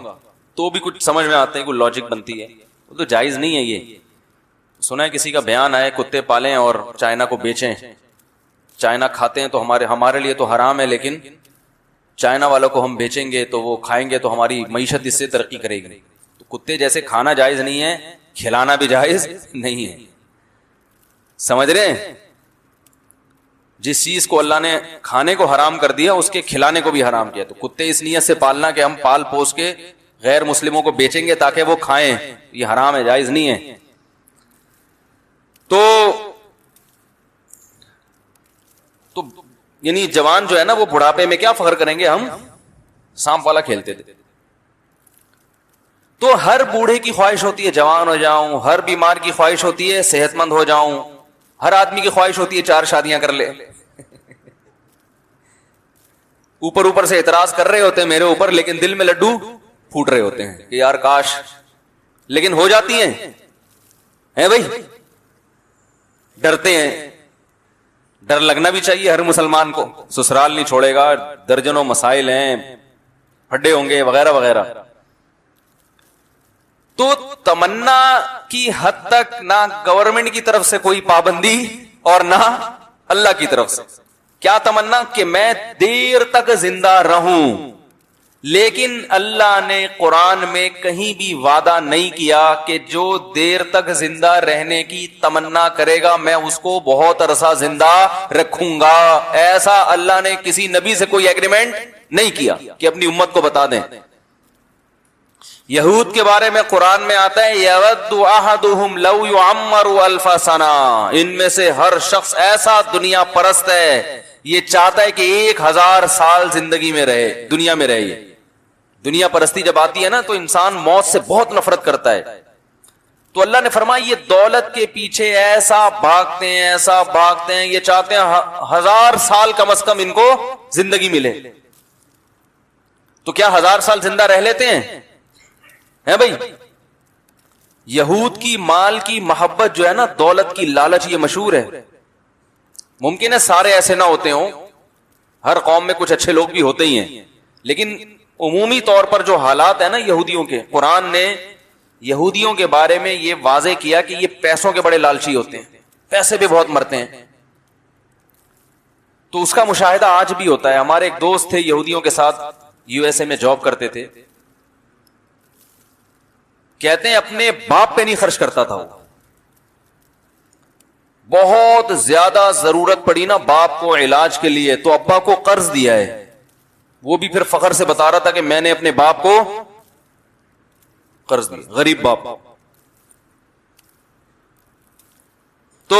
تو بھی کچھ سمجھ میں آتے ہیں، کوئی لاجک بنتی ہے. وہ تو جائز نہیں ہے. یہ سنا ہے کسی کا بیان آئے کتے پالیں اور چائنا کو بیچیں، چائنا کھاتے ہیں تو ہمارے لیے تو حرام ہے، لیکن چائنا والوں کو ہم بیچیں گے تو وہ کھائیں گے تو ہماری معیشت اس سے ترقی کرے گی. تو کتے جیسے کھانا جائز نہیں ہے، کھلانا بھی جائز نہیں ہے. سمجھ رہے ہیں؟ جس چیز کو اللہ نے کھانے کو حرام کر دیا اس کے کھلانے کو بھی حرام کیا. تو کتے اس نیت سے پالنا کہ ہم پال پوس کے غیر مسلموں کو بیچیں گے تاکہ وہ کھائیں، یہ حرام ہے، جائز نہیں ہے. تو یعنی جوان جو ہے نا وہ بڑھاپے میں کیا فخر کریں گے، ہم سانپ والا کھیلتے تھے. تو ہر بوڑھے کی خواہش ہوتی ہے جوان ہو جاؤں، ہر بیمار کی خواہش ہوتی ہے صحت مند ہو جاؤں، ہر آدمی کی خواہش ہوتی ہے 4 شادیاں کر لے. اوپر سے اعتراض کر رہے ہوتے ہیں میرے اوپر، لیکن دل میں لڈو پھوٹ رہے ہوتے ہیں کہ یار کاش، لیکن ہو جاتی ہیں بھائی. ڈرتے ہیں، ڈر لگنا بھی چاہیے ہر مسلمان کو. سسرال نہیں چھوڑے گا، درجنوں مسائل ہیں، پھڈے ہوں گے وغیرہ وغیرہ. تو تمنا کی حد تک نہ گورنمنٹ کی طرف سے کوئی پابندی اور نہ اللہ کی طرف سے. کیا تمنا؟ کہ میں دیر تک زندہ رہوں. لیکن اللہ نے قرآن میں کہیں بھی وعدہ نہیں کیا کہ جو دیر تک زندہ رہنے کی تمنا کرے گا میں اس کو بہت عرصہ زندہ رکھوں گا. ایسا اللہ نے کسی نبی سے کوئی ایگریمنٹ نہیں کیا کہ اپنی امت کو بتا دیں. یہود کے بارے میں قرآن میں آتا ہے یود احدہم لو یعمر الف سنہ، ان میں سے ہر شخص ایسا دنیا پرست ہے، یہ چاہتا ہے کہ 1000 سال زندگی میں رہے، دنیا میں رہے. دنیا پرستی جب آتی ہے نا تو انسان موت سے بہت نفرت کرتا ہے. تو اللہ نے فرمایا یہ دولت کے پیچھے ایسا بھاگتے ہیں، یہ چاہتے ہیں 1000 سال کم از کم ان کو زندگی ملے. تو کیا 1000 سال زندہ رہ لیتے ہیں بھائی؟ یہود کی مال کی محبت جو ہے نا، دولت کی لالچ، یہ مشہور ہے. ممکن ہے سارے ایسے نہ ہوتے ہوں، ہر قوم میں کچھ اچھے لوگ بھی ہوتے ہی ہیں، لیکن عمومی طور پر جو حالات ہیں نا یہودیوں کے، قرآن نے یہودیوں کے بارے میں یہ واضح کیا کہ یہ پیسوں کے بڑے لالچی ہوتے ہیں، پیسے بھی بہت مرتے ہیں. تو اس کا مشاہدہ آج بھی ہوتا ہے. ہمارے ایک دوست تھے یہودیوں کے ساتھ USA میں جاب کرتے تھے، کہتے ہیں اپنے باپ پہ نہیں خرچ کرتا تھا. وہ بہت زیادہ ضرورت پڑی نا باپ کو علاج کے لیے تو ابا کو قرض دیا ہے. وہ بھی پھر فخر سے بتا رہا تھا کہ میں نے اپنے باپ کو قرض دیا، غریب باپ. تو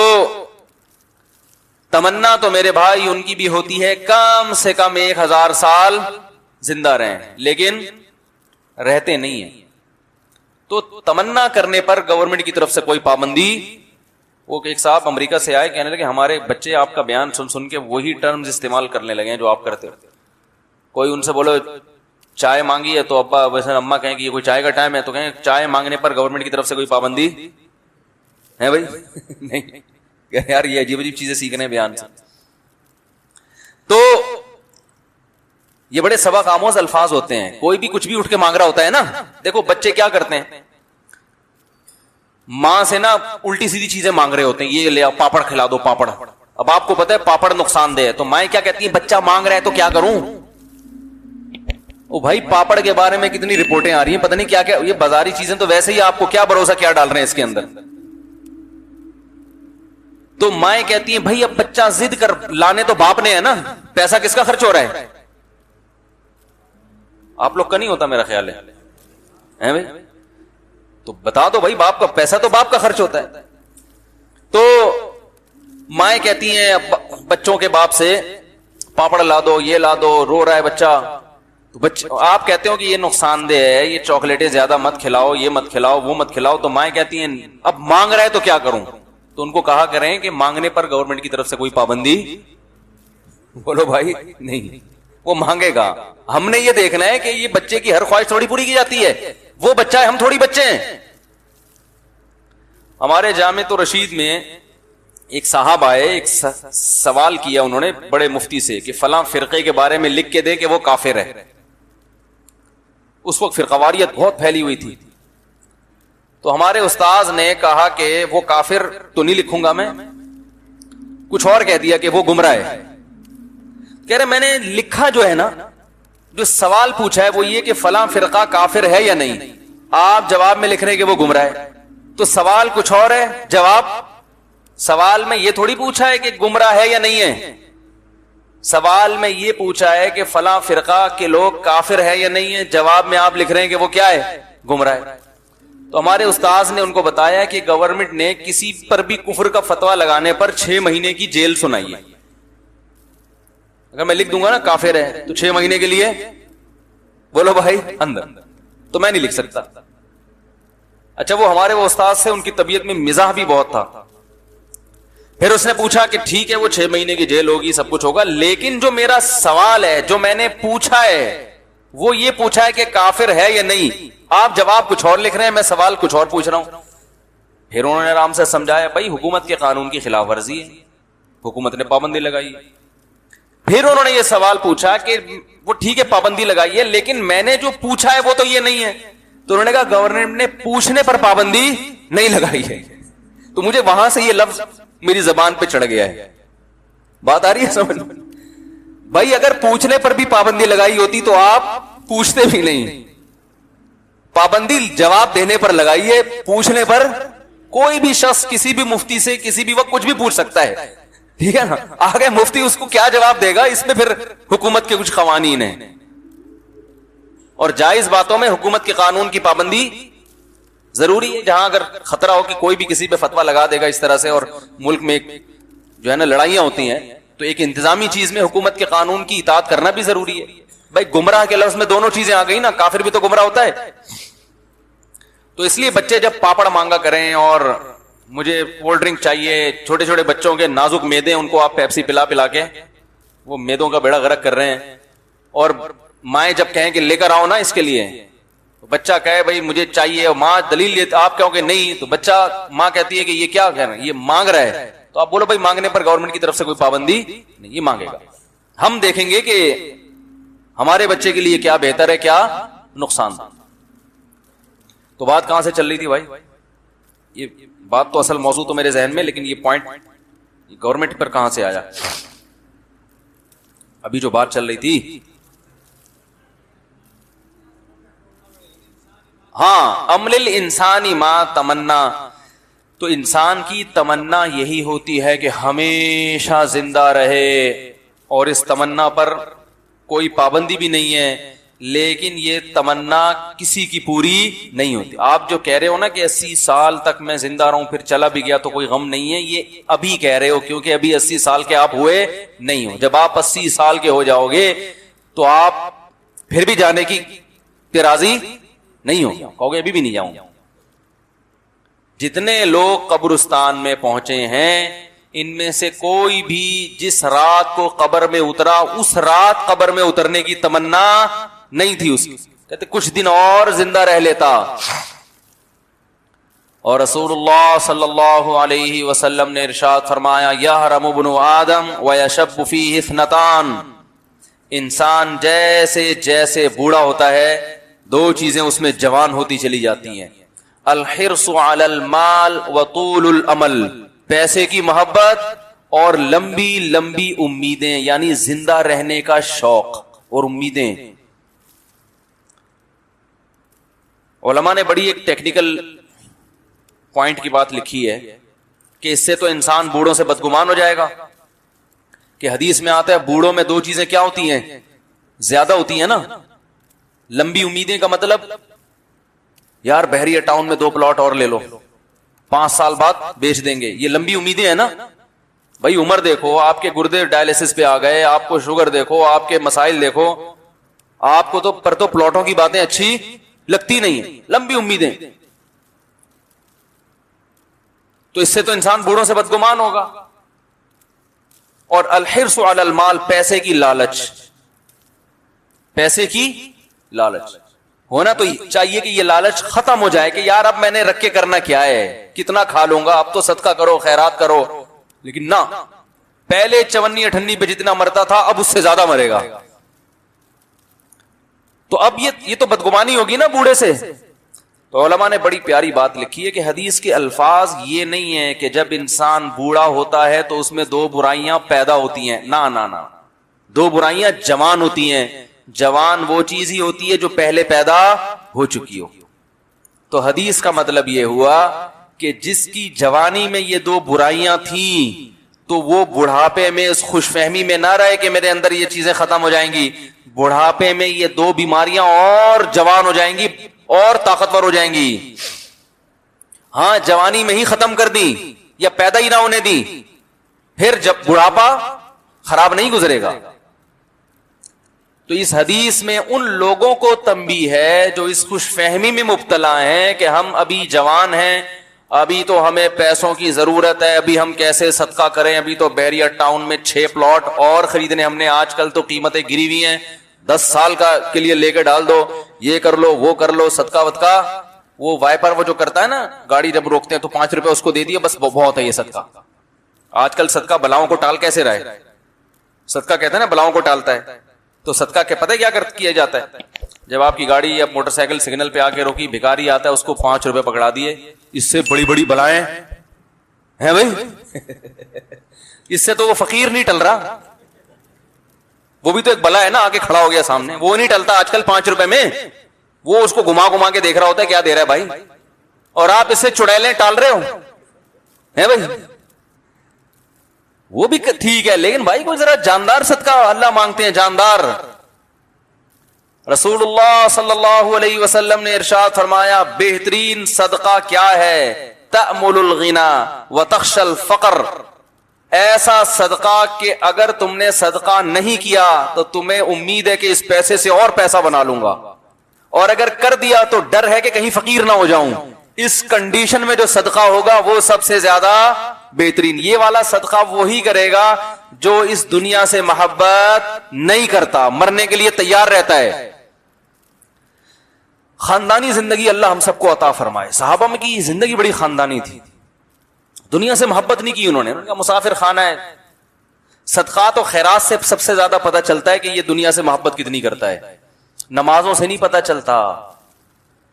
تمنا تو میرے بھائی ان کی بھی ہوتی ہے کم سے کم 1000 سال زندہ رہیں، لیکن رہتے نہیں ہیں. تو تمنا کرنے پر گورنمنٹ کی طرف سے کوئی پابندی. وہ ایک صاحب امریکہ سے آئے، کہنے لگے ہمارے بچے آپ کا بیان سن سن کے وہی ٹرمز استعمال کرنے لگے ہیں جو آپ کرتے ہو. کوئی ان سے بولو چائے مانگی ہے تو ابا ویسے اماں کہیں کہ یہ کوئی چائے کا ٹائم ہے تو کہیں چائے مانگنے پر گورنمنٹ کی طرف سے کوئی پابندی ہے بھائی؟ نہیں یار، یہ عجیب عجیب چیزیں سیکھنے بیان سے. تو یہ بڑے سبق آموز الفاظ ہوتے ہیں. کوئی بھی کچھ بھی اٹھ کے مانگ رہا ہوتا ہے نا، دیکھو بچے کیا کرتے ہیں، ماں سے نا الٹی سیدھی چیزیں مانگ رہے ہوتے ہیں, یہ لے پاپڑ کھلا دو پاپڑ. اب آپ کو پتا ہے پاپڑ نقصان دہ ہے, تو مائیں کیا کہتی ہیں, بچہ مانگ رہا ہے تو کیا کروں. او بھائی پاپڑ کے بارے میں کتنی رپورٹیں آ رہی ہیں, پتہ نہیں کیا کیا, یہ بازاری چیزیں تو ویسے ہی آپ کو کیا بھروسہ کیا ڈال رہے ہیں اس کے اندر. تو مائیں کہتی ہیں بھائی اب بچہ ضد کر لانے تو باپ نے ہے نا, پیسہ کس کا خرچ ہو رہا ہے, آپ لوگ کا نہیں ہوتا میرا خیال ہے بھائی, تو بتا دو بھائی باپ کا پیسہ تو باپ کا خرچ ہوتا ہے. تو مائیں کہتی ہیں بچوں کے باپ سے پاپڑ لا دو, یہ لا دو, رو رہا ہے بچہ. تو آپ کہتے ہو کہ یہ نقصان دہ ہے, یہ چاکلیٹیں زیادہ مت کھلاؤ, یہ مت کھلاؤ, وہ مت کھلاؤ. تو مائیں کہتی ہیں اب مانگ رہا ہے تو کیا کروں. تو ان کو کہا کریں کہ مانگنے پر گورنمنٹ کی طرف سے کوئی پابندی, بولو بھائی نہیں, وہ مانگے گا. ہم نے یہ دیکھنا ہے کہ یہ بچے کی ہر خواہش تھوڑی پوری کی جاتی ہے, وہ بچہ ہے, ہم تھوڑی بچے ہیں. ہمارے جامع رشید میں ایک صاحب آئے, ایک سوال کیا انہوں نے بڑے مفتی سے کہ فلاں فرقے کے بارے میں لکھ کے دے کہ وہ کافر ہے. اس وقت فرقواریت بہت پھیلی ہوئی تھی. تو ہمارے استاذ نے کہا کہ وہ کافر تو نہیں لکھوں گا میں, کچھ اور کہہ دیا کہ وہ گمراہ ہے. کہہ رہے میں نے لکھا جو ہے نا, جو سوال پوچھا ہے وہ یہ کہ فلاں فرقہ کافر ہے یا نہیں, آپ جواب میں لکھ رہے کہ وہ گمراہ ہے. تو سوال کچھ اور ہے, جواب سوال میں یہ تھوڑی پوچھا ہے کہ گمراہ ہے یا نہیں ہے, سوال میں یہ پوچھا ہے کہ فلاں فرقہ کے لوگ کافر ہے یا نہیں ہے, جواب میں آپ لکھ رہے ہیں کہ وہ کیا ہے, گمراہ ہے. تو ہمارے استاذ نے ان کو بتایا کہ گورنمنٹ نے کسی پر بھی کفر کا فتویٰ لگانے پر 6 مہینے کی جیل سنائی ہے. اگر میں لکھ دوں گا نا کافر ہے تو 6 مہینے کے لیے بولو بھائی اندر, تو میں نہیں لکھ سکتا. اچھا وہ ہمارے وہ استاد سے ان کی طبیعت میں مزاح بھی بہت تھا. پھر اس نے پوچھا کہ ٹھیک ہے وہ 6 مہینے کی جیل ہوگی, سب کچھ ہوگا, لیکن جو میرا سوال ہے, جو میں نے پوچھا ہے, وہ یہ پوچھا ہے کہ کافر ہے یا نہیں. آپ جواب کچھ اور لکھ رہے ہیں, میں سوال کچھ اور پوچھ رہا ہوں. پھر انہوں نے آرام سے سمجھایا بھائی حکومت کے قانون کی خلاف ورزی ہے, حکومت نے پابندی لگائی. پھر انہوں نے یہ سوال پوچھا کہ وہ ٹھیک ہے پابندی لگائی ہے, لیکن میں نے جو پوچھا ہے وہ تو یہ نہیں ہے. تو انہوں نے کہا گورنمنٹ نے پوچھنے پر پابندی نہیں لگائی ہے. تو مجھے وہاں سے یہ لفظ میری زبان پہ چڑھ گیا ہے. بات آ رہی ہے سمجھ بھائی, اگر پوچھنے پر بھی پابندی لگائی ہوتی تو آپ پوچھتے بھی نہیں. پابندی جواب دینے پر لگائی ہے, پوچھنے پر کوئی بھی شخص کسی بھی مفتی سے کسی بھی وقت کچھ بھی پوچھ سکتا ہے, ٹھیک ہے نا. آگے مفتی اس کو کیا جواب دے گا, اس میں پھر حکومت کے کچھ قوانین ہیں, اور جائز باتوں میں حکومت کے قانون کی پابندی ضروری ہے. جہاں اگر خطرہ ہو کہ کوئی بھی کسی پہ فتویٰ لگا دے گا اس طرح سے, اور ملک میں جو ہے نا لڑائیاں ہوتی ہیں, تو ایک انتظامی چیز میں حکومت کے قانون کی اطاعت کرنا بھی ضروری ہے. بھائی گمراہ کے لفظ میں دونوں چیزیں آ گئی نا, کافر بھی تو گمراہ ہوتا ہے. تو اس لیے بچے جب پاپڑ مانگا کریں اور مجھے کولڈ ڈرنک چاہیے, چھوٹے چھوٹے بچوں کے نازک میدے ان کو آپ پیپسی پلا پلا کے وہ میدوں کا بیڑا غرق کر رہے ہیں. اور مائیں جب کہیں کہ لے کر آؤ نا اس کے لیے, بچہ کہے بھائی مجھے چاہیے, اور ماں دلیل لیے, آپ کہو کہ نہیں, تو بچہ ماں کہتی ہے کہ یہ کیا کہہ رہے ہیں, یہ مانگ رہا ہے. تو آپ بولو بھائی مانگنے پر گورنمنٹ کی طرف سے کوئی پابندی نہیں, یہ مانگے گا. ہم دیکھیں گے کہ ہمارے بچے کے لیے کیا بہتر ہے, کیا نقصان. تو بات کہاں سے چل رہی تھی بھائی, یہ بات تو اصل موضوع تو میرے ذہن میں, لیکن یہ پوائنٹ گورنمنٹ پر کہاں سے آیا. ابھی جو بات چل رہی تھی, ہاں, عمل الانسانی ما تمنا, تو انسان کی تمنا یہی ہوتی ہے کہ ہمیشہ زندہ رہے, اور اس تمنا پر کوئی پابندی بھی نہیں ہے, لیکن یہ تمنا کسی کی پوری نہیں ہوتی. آپ جو کہہ رہے ہو نا کہ 80 سال تک میں زندہ رہوں پھر چلا بھی گیا تو کوئی غم نہیں ہے, یہ ابھی کہہ رہے ہو, کیونکہ ابھی 80 سال کے آپ ہوئے نہیں ہو. جب آپ 80 سال کے ہو جاؤ گے تو آپ پھر بھی جانے کی راضی نہیں ہو, کہو گے ابھی بھی نہیں جاؤں. جتنے لوگ قبرستان میں پہنچے ہیں ان میں سے کوئی بھی جس رات کو قبر میں اترا اس رات قبر میں اترنے کی تمنا نہیں تھی اس کی, کہتے کچھ دن اور زندہ رہ لیتا. اور رسول اللہ صلی اللہ علیہ وسلم نے ارشاد فرمایا, یحرم ابن آدم ویشب فیہ اثنتان, انسان جیسے جیسے بوڑھا ہوتا ہے 2 چیزیں اس میں جوان ہوتی چلی جاتی ہیں. الحرص علی المال وطول الامل، پیسے کی محبت اور لمبی لمبی امیدیں، یعنی زندہ رہنے کا شوق اور امیدیں. علماء نے بڑی ایک ٹیکنیکل پوائنٹ کی بات لکھی ہے کہ اس سے تو انسان بوڑھوں سے بدگمان ہو جائے گا، کہ حدیث میں آتا ہے بوڑھوں میں دو چیزیں کیا ہوتی ہیں؟ زیادہ ہوتی ہیں نا. لمبی امیدیں کا مطلب یار بحریہ ٹاؤن میں 2 پلاٹ اور لے لو، 5 سال بعد بیچ دیں گے، یہ لمبی امیدیں ہیں نا. بھائی عمر دیکھو، آپ کے گردے ڈائلسس پہ آ گئے، آپ کو شوگر دیکھو، آپ کے مسائل دیکھو، آپ کو تو پلاٹوں کی باتیں اچھی لگتی نہیں. لمبی امیدیں، تو اس سے تو انسان بوڑھوں سے بدگمان ہوگا. اور الحرص علی المال، پیسے کی لالچ، پیسے کی لالچ ہونا تو چاہیے کہ یہ لالچ ختم ہو جائے کہ یار اب میں نے رکھ کے کرنا کیا ہے، کتنا کھا لوں گا، اب تو صدقہ کرو، خیرات کرو. لیکن نہ، پہلے 54 پہ جتنا مرتا تھا اب اس سے زیادہ مرے گا. تو اب یہ تو بدگمانی ہوگی نا بوڑھے سے. تو علماء نے بڑی پیاری بات لکھی ہے کہ حدیث کے الفاظ یہ نہیں ہے کہ جب انسان بوڑھا ہوتا ہے تو اس میں 2 برائیاں پیدا ہوتی ہیں. نہ، 2 برائیاں جوان ہوتی ہیں. جوان وہ چیز ہی ہوتی ہے جو پہلے پیدا ہو چکی ہو. تو حدیث کا مطلب یہ ہوا کہ جس کی جوانی میں یہ 2 برائیاں تھیں تو وہ بڑھاپے میں اس خوش فہمی میں نہ رہے کہ میرے اندر یہ چیزیں ختم ہو جائیں گی. بڑھاپے میں یہ 2 بیماریاں اور جوان ہو جائیں گی اور طاقتور ہو جائیں گی. ہاں جوانی میں ہی ختم کر دی یا پیدا ہی نہ ہونے دی، پھر جب بڑھاپا خراب نہیں گزرے گا. تو اس حدیث میں ان لوگوں کو تنبیہ ہے جو اس خوش فہمی میں مبتلا ہیں کہ ہم ابھی جوان ہیں، ابھی تو ہمیں پیسوں کی ضرورت ہے، ابھی ہم کیسے صدقہ کریں، ابھی تو بحریہ ٹاؤن میں 6 پلاٹ اور خریدنے ہم نے، آج کل تو قیمتیں گری ہوئی ہیں، 10 سال کا کے لیے لے کے ڈال دو، یہ کر لو وہ کر لو، صدقہ ودقہ. وہ وائپر وہ جو کرتا ہے نا، گاڑی جب روکتے ہیں تو 5 روپے اس کو دے دیے، بس بہت ہے یہ صدقہ. آج کل صدقہ بلاؤں کو ٹال کیسے رہا ہے؟ صدقہ کہتے ہیں نا بلاؤں کو ٹالتا ہے. تو صدقہ کے پتہ کیا کیا جاتا ہے؟ جب آپ کی گاڑی یا موٹر سائیکل سگنل پہ آ کے روکی، بھکاری آتا ہے اس کو 5 روپے پکڑا دیے. اس سے بڑی بڑی بلائیں ہیں بھائی. اس سے تو وہ فقیر نہیں ٹل رہا، وہ بھی تو ایک بلا ہے نا، آگے کھڑا ہو گیا سامنے، وہ نہیں ٹلتا آج کل 5 روپے میں. وہ اس کو گھما گھما کے دیکھ رہا ہوتا ہے کیا دے رہا ہے بھائی، اور آپ اس سے چڑیلیں ٹال رہے ہو ہیں بھائی. وہ بھی ٹھیک ہے، لیکن بھائی کوئی ذرا جاندار صدقہ اللہ مانگتے ہیں، جاندار. رسول اللہ صلی اللہ علیہ وسلم نے ارشاد فرمایا بہترین صدقہ کیا ہے؟ تأمل الغنا وتخشى الفقر. ایسا صدقہ کہ اگر تم نے صدقہ نہیں کیا تو تمہیں امید ہے کہ اس پیسے سے اور پیسہ بنا لوں گا، اور اگر کر دیا تو ڈر ہے کہ کہیں فقیر نہ ہو جاؤں. اس کنڈیشن میں جو صدقہ ہوگا وہ سب سے زیادہ بہترین. یہ والا صدقہ وہی کرے گا جو اس دنیا سے محبت نہیں کرتا، مرنے کے لیے تیار رہتا ہے. خاندانی زندگی اللہ ہم سب کو عطا فرمائے. صحابہ میں کی زندگی بڑی خاندانی تھی، دنیا سے محبت نہیں کی انہوں نے کہا مسافر خانہ ہے. صدقات و خیرات سے سب سے زیادہ پتہ چلتا ہے کہ یہ دنیا سے محبت کتنی کرتا ہے. نمازوں سے نہیں پتہ چلتا.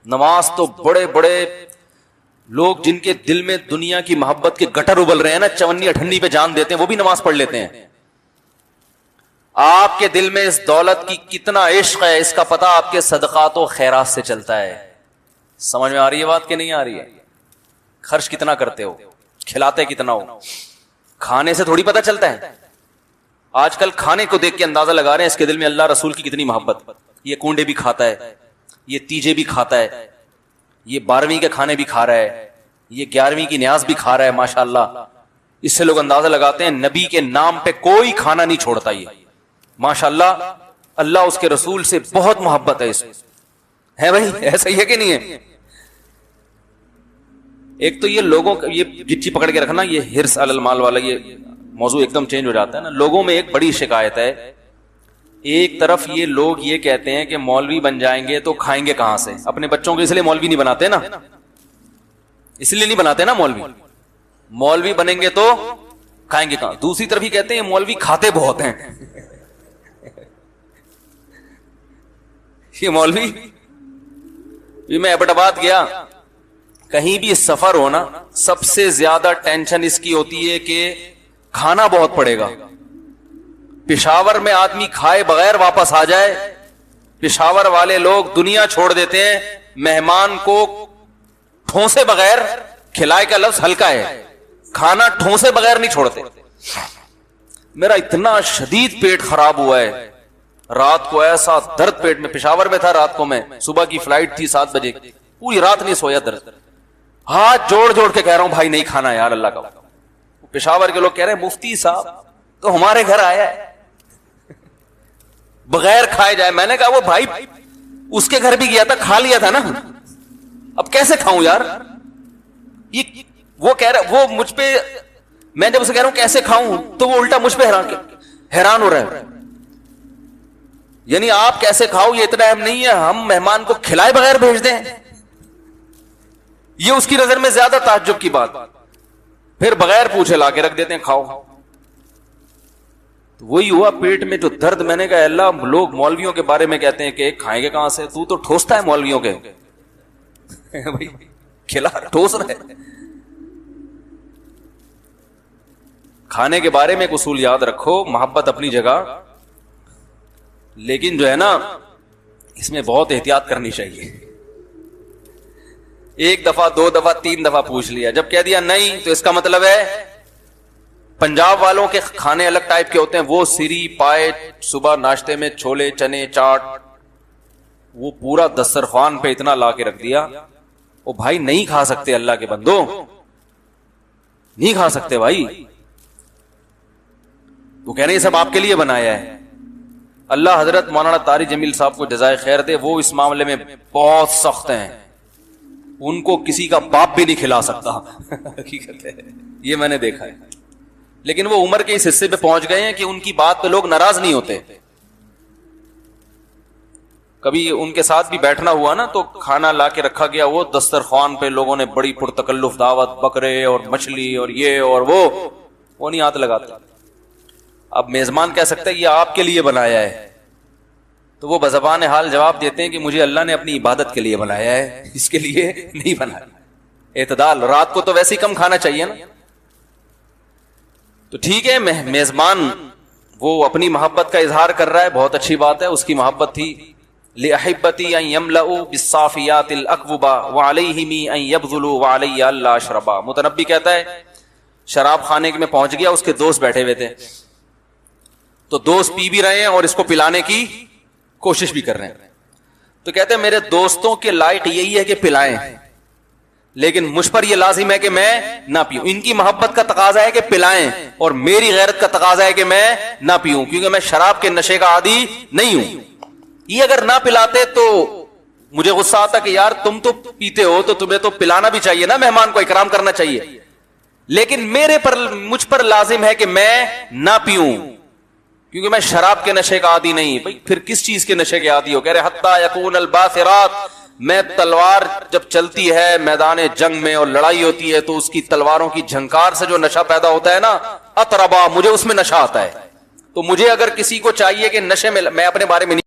نماز تو بڑے بڑے لوگ جن کے دل میں دنیا کی محبت کے گٹر ابل رہے ہیں نا، 54 پہ جان دیتے ہیں، وہ بھی نماز پڑھ لیتے ہیں. آپ کے دل میں اس دولت کی کتنا عشق ہے اس کا پتہ آپ کے صدقات و خیرات سے چلتا ہے. سمجھ میں آ رہی ہے بات کہ نہیں آ رہی ہے؟ خرچ کتنا کرتے ہو، کھلاتے کتنا ہو، کھانے سے تھوڑی پتہ چلتا ہے. آج کل کھانے کو دیکھ کے اندازہ لگا رہے ہیں اس کے دل میں اللہ رسول کی کتنی محبت. یہ کونڈے بھی کھاتا ہے، یہ تیجے بھی کھاتا ہے، یہ 12ویں کے کھانے بھی کھا رہا ہے، یہ 11ویں کی نیاز بھی کھا رہا ہے. ماشاءاللہ اس سے لوگ اندازہ لگاتے ہیں نبی کے نام پہ کوئی کھانا نہیں چھوڑتا. یہ ماشاءاللہ اللہ اس کے رسول سے بہت محبت ہے. اس ہے بھائی، ایسا ہی ہے کہ نہیں ہے؟ ایک تو یہ لوگوں کا یہ گچی پکڑ کے رکھنا، یہ ہرس علی المال والا یہ موضوع ایک دم چینج ہو جاتا ہے نا. لوگوں میں ایک بڑی شکایت ہے، ایک طرف یہ لوگ یہ کہتے ہیں کہ مولوی بن جائیں گے تو کھائیں گے کہاں سے. اپنے بچوں کو اس لیے مولوی نہیں بناتے نا، اس لیے نہیں بناتے نا مولوی بنیں گے تو کھائیں گے کہاں. دوسری طرف ہی کہتے ہیں مولوی کھاتے بہت ہیں. یہ مولوی، میں ایبٹ آباد گیا کہیں بھی سفر ہونا سب سے زیادہ ٹینشن اس کی ہوتی ہے کہ کھانا بہت پڑے گا. پشاور میں آدمی کھائے بغیر واپس آ جائے. پشاور والے لوگ دنیا چھوڑ دیتے ہیں مہمان کو ٹھونسے بغیر. کھلائے کا لفظ ہلکا ہے, کھانا ٹھونسے بغیر نہیں چھوڑتے. میرا اتنا شدید پیٹ خراب ہوا ہے, رات کو ایسا درد پیٹ میں. پشاور میں تھا رات کو, میں صبح کی فلائٹ تھی 7 بجے, پوری رات نہیں سویا, درد. ہاتھ جوڑ جوڑ کے کہہ رہا ہوں بھائی نہیں کھانا یار اللہ کا. پشاور کے لوگ کہہ رہے ہیں مفتی صاحب تو ہمارے گھر آیا ہے بغیر کھائے جائے. میں نے کہا وہ بھائی اس کے گھر بھی گیا تھا, کھا لیا تھا نا, اب کیسے کھاؤں یار. یہ وہ کہہ رہا, وہ مجھ پہ, میں جب اسے کہہ رہا ہوں کیسے کھاؤں تو وہ الٹا مجھ پہ حیران ہو رہا ہے. یعنی آپ کیسے کھاؤ یہ اتنا اہم نہیں ہے, ہم مہمان کو کھلائے بغیر بھیج دیں, یہ اس کی نظر میں زیادہ تعجب کی بات. پھر بغیر پوچھے لا کے رکھ دیتے ہیں کھاؤ. تو وہی ہوا پیٹ میں جو درد. میں نے کہا اللہ, لوگ مولویوں کے بارے میں کہتے ہیں کہ کھائیں گے کہاں سے, تو ٹھوستا ہے مولویوں کے بھائی کھلا ٹھوس رہے. کھانے کے بارے میں ایک اصول یاد رکھو, محبت اپنی جگہ, لیکن جو ہے نا اس میں بہت احتیاط کرنی چاہیے. ایک دفعہ 2 دفعہ 3 دفعہ پوچھ لیا, جب کہہ دیا نہیں تو اس کا مطلب ہے پنجاب والوں کے کھانے الگ ٹائپ کے ہوتے ہیں, وہ سری پائے صبح ناشتے میں چھولے چنے چاٹ, وہ پورا دسترخوان پہ اتنا لا کے رکھ دیا. او بھائی نہیں کھا سکتے اللہ کے بندو, نہیں کھا سکتے بھائی. وہ کہہ رہے ہیں سب آپ کے لیے بنایا ہے. اللہ حضرت مولانا طاری جمیل صاحب کو جزائے خیر دے, وہ اس معاملے میں بہت سخت ہیں, ان کو کسی کا باپ بھی نہیں کھلا سکتا. حقیقت ہے یہ, میں نے دیکھا ہے. لیکن وہ عمر کے اس حصے پہ پہنچ گئے ہیں کہ ان کی بات پہ لوگ ناراض نہیں ہوتے. کبھی ان کے ساتھ بھی بیٹھنا ہوا نا تو کھانا لا کے رکھا گیا, وہ دسترخوان پہ لوگوں نے بڑی پرتکلف دعوت, بکرے اور مچھلی اور یہ اور وہ نہیں ہاتھ لگاتے. اب میزبان کہہ سکتا ہے یہ آپ کے لیے بنایا ہے, تو وہ بزبان حال جواب دیتے ہیں کہ مجھے اللہ نے اپنی عبادت کے لیے بنایا ہے, اس کے لیے نہیں بنایا. اعتدال, رات کو تو ویسے ہی کم کھانا چاہیے نا. تو ٹھیک ہے, میزبان وہ اپنی محبت کا اظہار کر رہا ہے, بہت اچھی بات ہے, اس کی محبت تھی. لأحبتی ان یملؤوا بالصافیات الاکوبا وعلیہم ان یبذلوا وعلی الا اشربا. متنبی کہتا ہے شراب خانے میں پہنچ گیا, اس کے دوست بیٹھے ہوئے تھے, تو دوست پی بھی رہے ہیں اور اس کو پلانے کی کوشش بھی کر رہے ہیں. تو کہتے ہیں میرے دوستوں کے لائٹ یہی ہے کہ پلائیں, لیکن مجھ پر یہ لازم ہے کہ میں نہ پیوں. ان کی محبت کا تقاضا ہے کہ پلائیں, اور میری غیرت کا تقاضا ہے کہ میں نہ پیوں, کیونکہ میں شراب کے نشے کا عادی نہیں ہوں. یہ اگر نہ پلاتے تو مجھے غصہ آتا کہ یار تم تو پیتے ہو تو تمہیں تو پلانا بھی چاہیے نا, مہمان کو اکرام کرنا چاہیے. لیکن مجھ پر لازم ہے کہ میں نہ پیوں, کیونکہ میں شراب کے نشے کا عادی نہیں. بھائی پھر کس چیز کے نشے کے عادی ہو؟ کہہ رہے حتی یکون الباثرات, میں تلوار جب چلتی ہے میدان جنگ میں اور لڑائی ہوتی ہے تو اس کی تلواروں کی جھنکار سے جو نشہ پیدا ہوتا ہے نا, اطربا, مجھے اس میں نشہ آتا ہے. تو مجھے اگر کسی کو چاہیے کہ نشے میں, میں اپنے بارے میں نہیں